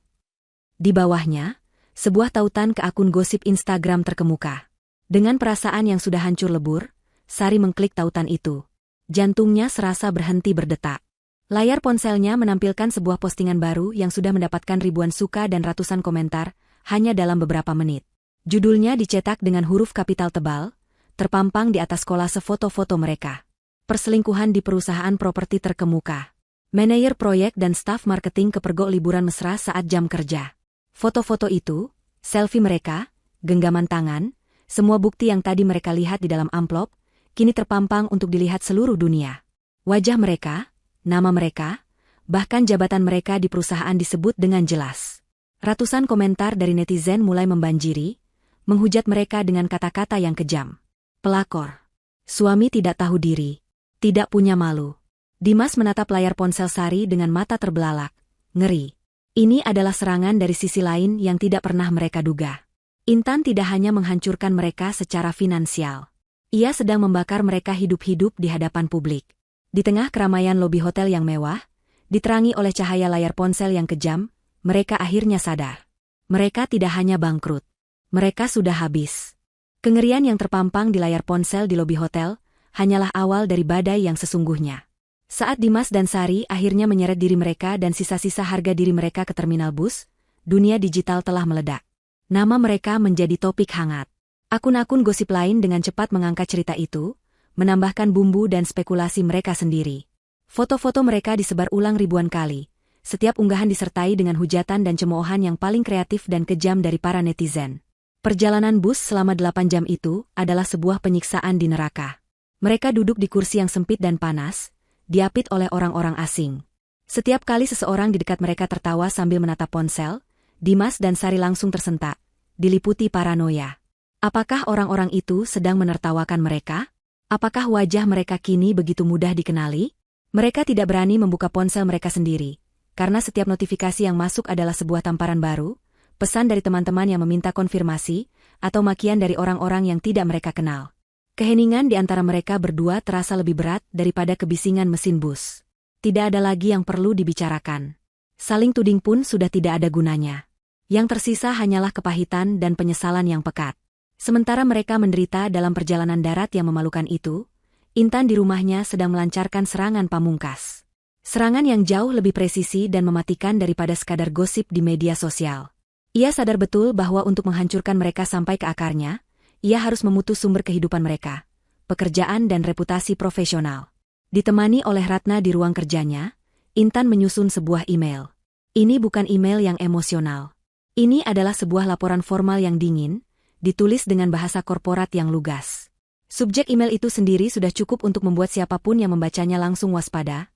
Di bawahnya, sebuah tautan ke akun gosip Instagram terkemuka. Dengan perasaan yang sudah hancur lebur, Sari mengklik tautan itu. Jantungnya serasa berhenti berdetak. Layar ponselnya menampilkan sebuah postingan baru yang sudah mendapatkan ribuan suka dan ratusan komentar, hanya dalam beberapa menit. Judulnya dicetak dengan huruf kapital tebal, terpampang di atas kolase foto-foto mereka. Perselingkuhan di perusahaan properti terkemuka. Manajer proyek dan staf marketing kepergok liburan mesra saat jam kerja. Foto-foto itu, selfie mereka, genggaman tangan, semua bukti yang tadi mereka lihat di dalam amplop, kini terpampang untuk dilihat seluruh dunia. Wajah mereka, nama mereka, bahkan jabatan mereka di perusahaan disebut dengan jelas. Ratusan komentar dari netizen mulai membanjiri, menghujat mereka dengan kata-kata yang kejam. Pelakor. Suami tidak tahu diri. Tidak punya malu. Dimas menatap layar ponsel Sari dengan mata terbelalak. Ngeri. Ini adalah serangan dari sisi lain yang tidak pernah mereka duga. Intan tidak hanya menghancurkan mereka secara finansial. Ia sedang membakar mereka hidup-hidup di hadapan publik. Di tengah keramaian lobi hotel yang mewah, diterangi oleh cahaya layar ponsel yang kejam, mereka akhirnya sadar. Mereka tidak hanya bangkrut. Mereka sudah habis. Kengerian yang terpampang di layar ponsel di lobi hotel, hanyalah awal dari badai yang sesungguhnya. Saat Dimas dan Sari akhirnya menyeret diri mereka dan sisa-sisa harga diri mereka ke terminal bus, dunia digital telah meledak. Nama mereka menjadi topik hangat. Akun-akun gosip lain dengan cepat mengangkat cerita itu, menambahkan bumbu dan spekulasi mereka sendiri. Foto-foto mereka disebar ulang ribuan kali. Setiap unggahan disertai dengan hujatan dan cemoohan yang paling kreatif dan kejam dari para netizen. Perjalanan bus selama 8 jam itu adalah sebuah penyiksaan di neraka. Mereka duduk di kursi yang sempit dan panas, diapit oleh orang-orang asing. Setiap kali seseorang di dekat mereka tertawa sambil menatap ponsel, Dimas dan Sari langsung tersentak, diliputi paranoia. Apakah orang-orang itu sedang menertawakan mereka? Apakah wajah mereka kini begitu mudah dikenali? Mereka tidak berani membuka ponsel mereka sendiri, karena setiap notifikasi yang masuk adalah sebuah tamparan baru, pesan dari teman-teman yang meminta konfirmasi, atau makian dari orang-orang yang tidak mereka kenal. Keheningan di antara mereka berdua terasa lebih berat daripada kebisingan mesin bus. Tidak ada lagi yang perlu dibicarakan. Saling tuding pun sudah tidak ada gunanya. Yang tersisa hanyalah kepahitan dan penyesalan yang pekat. Sementara mereka menderita dalam perjalanan darat yang memalukan itu, Intan di rumahnya sedang melancarkan serangan pamungkas. Serangan yang jauh lebih presisi dan mematikan daripada sekadar gosip di media sosial. Ia sadar betul bahwa untuk menghancurkan mereka sampai ke akarnya, ia harus memutus sumber kehidupan mereka, pekerjaan dan reputasi profesional. Ditemani oleh Ratna di ruang kerjanya, Intan menyusun sebuah email. Ini bukan email yang emosional. Ini adalah sebuah laporan formal yang dingin, ditulis dengan bahasa korporat yang lugas. Subjek email itu sendiri sudah cukup untuk membuat siapapun yang membacanya langsung waspada.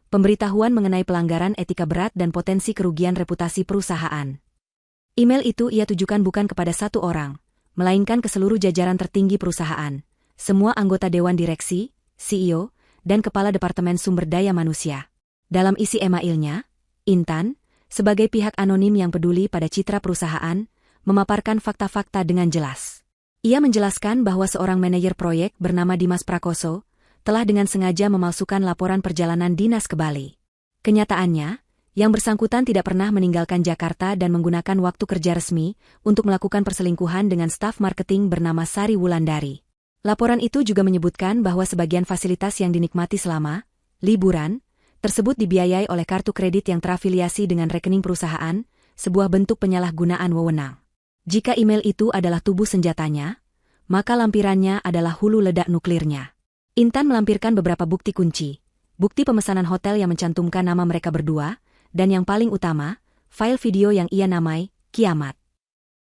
Pemberitahuan mengenai pelanggaran etika berat dan potensi kerugian reputasi perusahaan. Email itu ia tujukan bukan kepada satu orang, melainkan ke seluruh jajaran tertinggi perusahaan, semua anggota Dewan Direksi, CEO, dan Kepala Departemen Sumber Daya Manusia. Dalam isi emailnya, Intan, sebagai pihak anonim yang peduli pada citra perusahaan, memaparkan fakta-fakta dengan jelas. Ia menjelaskan bahwa seorang manajer proyek bernama Dimas Prakoso telah dengan sengaja memalsukan laporan perjalanan dinas ke Bali. Kenyataannya, yang bersangkutan tidak pernah meninggalkan Jakarta dan menggunakan waktu kerja resmi untuk melakukan perselingkuhan dengan staf marketing bernama Sari Wulandari. Laporan itu juga menyebutkan bahwa sebagian fasilitas yang dinikmati selama liburan tersebut dibiayai oleh kartu kredit yang terafiliasi dengan rekening perusahaan, sebuah bentuk penyalahgunaan wewenang. Jika email itu adalah tubuh senjatanya, maka lampirannya adalah hulu ledak nuklirnya. Intan melampirkan beberapa bukti kunci, bukti pemesanan hotel yang mencantumkan nama mereka berdua, dan yang paling utama, file video yang ia namai Kiamat.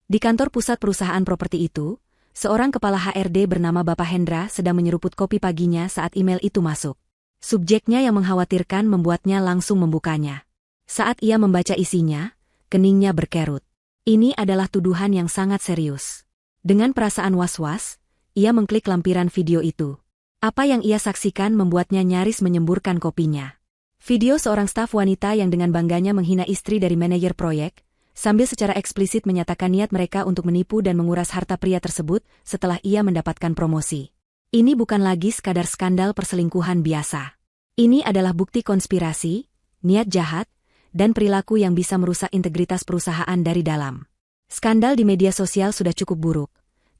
Di kantor pusat perusahaan properti itu, seorang kepala HRD bernama Bapak Hendra sedang menyeruput kopi paginya saat email itu masuk. Subjeknya yang mengkhawatirkan membuatnya langsung membukanya. Saat ia membaca isinya, keningnya berkerut. Ini adalah tuduhan yang sangat serius. Dengan perasaan was-was, ia mengklik lampiran video itu. Apa yang ia saksikan membuatnya nyaris menyemburkan kopinya. Video seorang staf wanita yang dengan bangganya menghina istri dari manajer proyek, sambil secara eksplisit menyatakan niat mereka untuk menipu dan menguras harta pria tersebut setelah ia mendapatkan promosi. Ini bukan lagi sekadar skandal perselingkuhan biasa. Ini adalah bukti konspirasi, niat jahat, dan perilaku yang bisa merusak integritas perusahaan dari dalam. Skandal di media sosial sudah cukup buruk,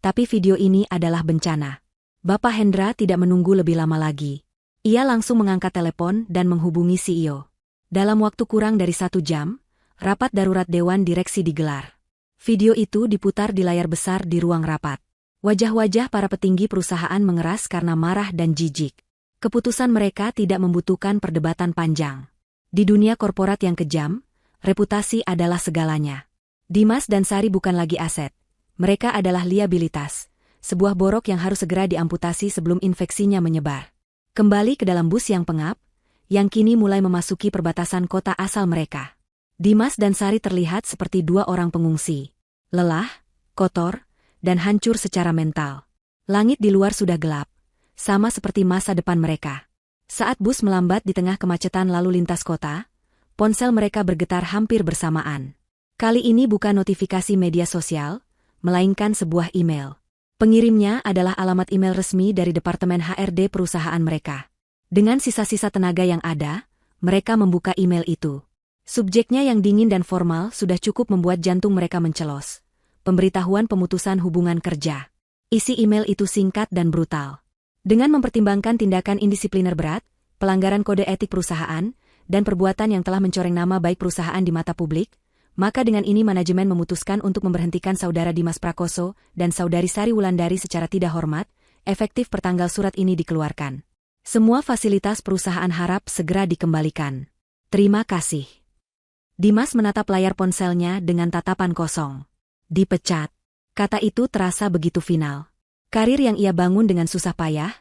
tapi video ini adalah bencana. Bapak Hendra tidak menunggu lebih lama lagi. Ia langsung mengangkat telepon dan menghubungi CEO. Dalam waktu kurang dari 1 jam, rapat darurat Dewan Direksi digelar. Video itu diputar di layar besar di ruang rapat. Wajah-wajah para petinggi perusahaan mengeras karena marah dan jijik. Keputusan mereka tidak membutuhkan perdebatan panjang. Di dunia korporat yang kejam, reputasi adalah segalanya. Dimas dan Sari bukan lagi aset. Mereka adalah liabilitas, sebuah borok yang harus segera diamputasi sebelum infeksinya menyebar. Kembali ke dalam bus yang pengap, yang kini mulai memasuki perbatasan kota asal mereka. Dimas dan Sari terlihat seperti dua orang pengungsi. Lelah, kotor, dan hancur secara mental. Langit di luar sudah gelap, sama seperti masa depan mereka. Saat bus melambat di tengah kemacetan lalu lintas kota, ponsel mereka bergetar hampir bersamaan. Kali ini bukan notifikasi media sosial, melainkan sebuah email. Pengirimnya adalah alamat email resmi dari Departemen HRD perusahaan mereka. Dengan sisa-sisa tenaga yang ada, mereka membuka email itu. Subjeknya yang dingin dan formal sudah cukup membuat jantung mereka mencelos. Pemberitahuan pemutusan hubungan kerja. Isi email itu singkat dan brutal. Dengan mempertimbangkan tindakan indisipliner berat, pelanggaran kode etik perusahaan, dan perbuatan yang telah mencoreng nama baik perusahaan di mata publik, maka dengan ini manajemen memutuskan untuk memberhentikan saudara Dimas Prakoso dan saudari Sari Wulandari secara tidak hormat, efektif pertanggal surat ini dikeluarkan. Semua fasilitas perusahaan harap segera dikembalikan. Terima kasih. Dimas menatap layar ponselnya dengan tatapan kosong. Dipecat. Kata itu terasa begitu final. Karir yang ia bangun dengan susah payah,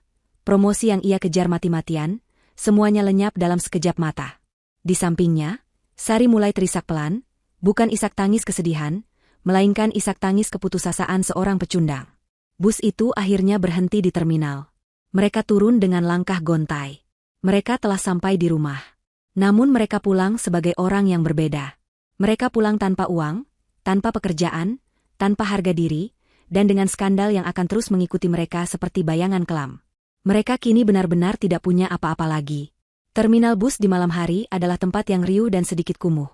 promosi yang ia kejar mati-matian, semuanya lenyap dalam sekejap mata. Di sampingnya, Sari mulai terisak pelan, bukan isak tangis kesedihan, melainkan isak tangis keputusasaan seorang pecundang. Bus itu akhirnya berhenti di terminal. Mereka turun dengan langkah gontai. Mereka telah sampai di rumah. Namun mereka pulang sebagai orang yang berbeda. Mereka pulang tanpa uang, tanpa pekerjaan, tanpa harga diri, dan dengan skandal yang akan terus mengikuti mereka seperti bayangan kelam. Mereka kini benar-benar tidak punya apa-apa lagi. Terminal bus di malam hari adalah tempat yang riuh dan sedikit kumuh.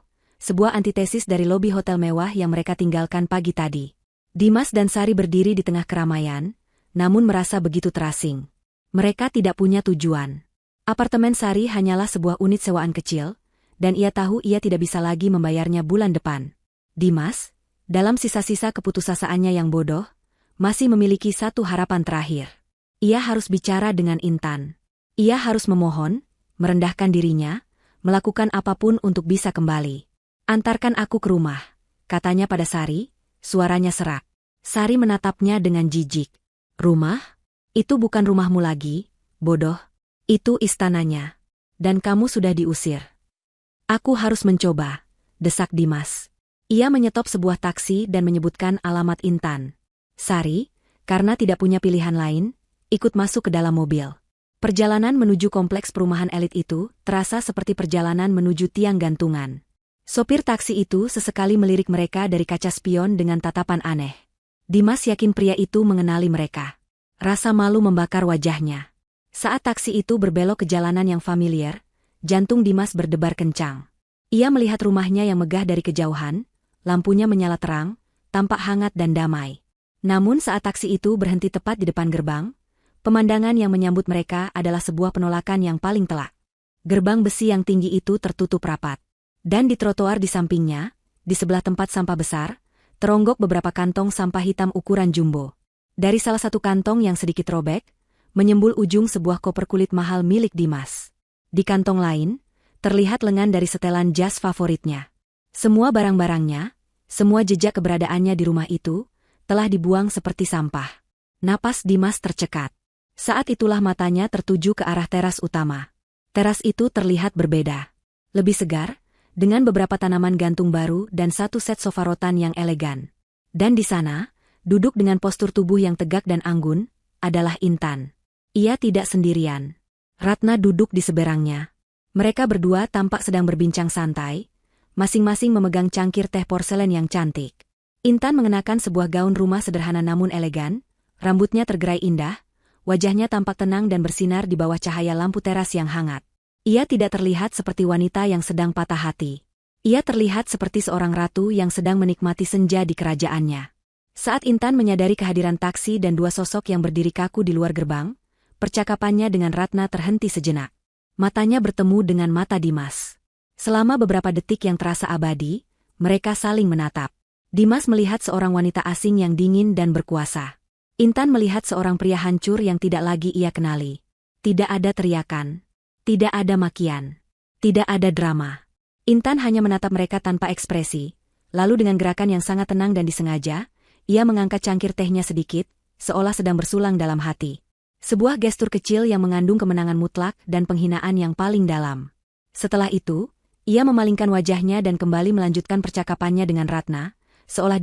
Sebuah antitesis dari lobi hotel mewah yang mereka tinggalkan pagi tadi. Dimas dan Sari berdiri di tengah keramaian, namun merasa begitu terasing. Mereka tidak punya tujuan. Apartemen Sari hanyalah sebuah unit sewaan kecil, dan ia tahu ia tidak bisa lagi membayarnya bulan depan. Dimas, dalam sisa-sisa keputusasaannya yang bodoh, masih memiliki satu harapan terakhir. Ia harus bicara dengan Intan. Ia harus memohon, merendahkan dirinya, melakukan apapun untuk bisa kembali. Antarkan aku ke rumah, katanya pada Sari, suaranya serak. Sari menatapnya dengan jijik. Rumah? Itu bukan rumahmu lagi, bodoh. Itu istananya. Dan kamu sudah diusir. Aku harus mencoba, desak Dimas. Ia menyetop sebuah taksi dan menyebutkan alamat Intan. Sari, karena tidak punya pilihan lain, ikut masuk ke dalam mobil. Perjalanan menuju kompleks perumahan elit itu terasa seperti perjalanan menuju tiang gantungan. Sopir taksi itu sesekali melirik mereka dari kaca spion dengan tatapan aneh. Dimas yakin pria itu mengenali mereka. Rasa malu membakar wajahnya. Saat taksi itu berbelok ke jalanan yang familiar, jantung Dimas berdebar kencang. Ia melihat rumahnya yang megah dari kejauhan, lampunya menyala terang, tampak hangat dan damai. Namun saat taksi itu berhenti tepat di depan gerbang, pemandangan yang menyambut mereka adalah sebuah penolakan yang paling telak. Gerbang besi yang tinggi itu tertutup rapat. Dan di trotoar di sampingnya, di sebelah tempat sampah besar, teronggok beberapa kantong sampah hitam ukuran jumbo. Dari salah satu kantong yang sedikit robek, menyembul ujung sebuah koper kulit mahal milik Dimas. Di kantong lain, terlihat lengan dari setelan jas favoritnya. Semua barang-barangnya, semua jejak keberadaannya di rumah itu, telah dibuang seperti sampah. Napas Dimas tercekat. Saat itulah matanya tertuju ke arah teras utama. Teras itu terlihat berbeda. Lebih segar, dengan beberapa tanaman gantung baru dan satu set sofa rotan yang elegan. Dan di sana, duduk dengan postur tubuh yang tegak dan anggun, adalah Intan. Ia tidak sendirian. Ratna duduk di seberangnya. Mereka berdua tampak sedang berbincang santai, masing-masing memegang cangkir teh porselen yang cantik. Intan mengenakan sebuah gaun rumah sederhana namun elegan, rambutnya tergerai indah, wajahnya tampak tenang dan bersinar di bawah cahaya lampu teras yang hangat. Ia tidak terlihat seperti wanita yang sedang patah hati. Ia terlihat seperti seorang ratu yang sedang menikmati senja di kerajaannya. Saat Intan menyadari kehadiran taksi dan dua sosok yang berdiri kaku di luar gerbang, percakapannya dengan Ratna terhenti sejenak. Matanya bertemu dengan mata Dimas. Selama beberapa detik yang terasa abadi, mereka saling menatap. Dimas melihat seorang wanita asing yang dingin dan berkuasa. Intan melihat seorang pria hancur yang tidak lagi ia kenali. Tidak ada teriakan. Tidak ada makian. Tidak ada drama. Intan hanya menatap mereka tanpa ekspresi. Lalu dengan gerakan yang sangat tenang dan disengaja, ia mengangkat cangkir tehnya sedikit, seolah sedang bersulang dalam hati. Sebuah gestur kecil yang mengandung kemenangan mutlak dan penghinaan yang paling dalam. Setelah itu, ia memalingkan wajahnya dan kembali melanjutkan percakapannya dengan Ratna, seolah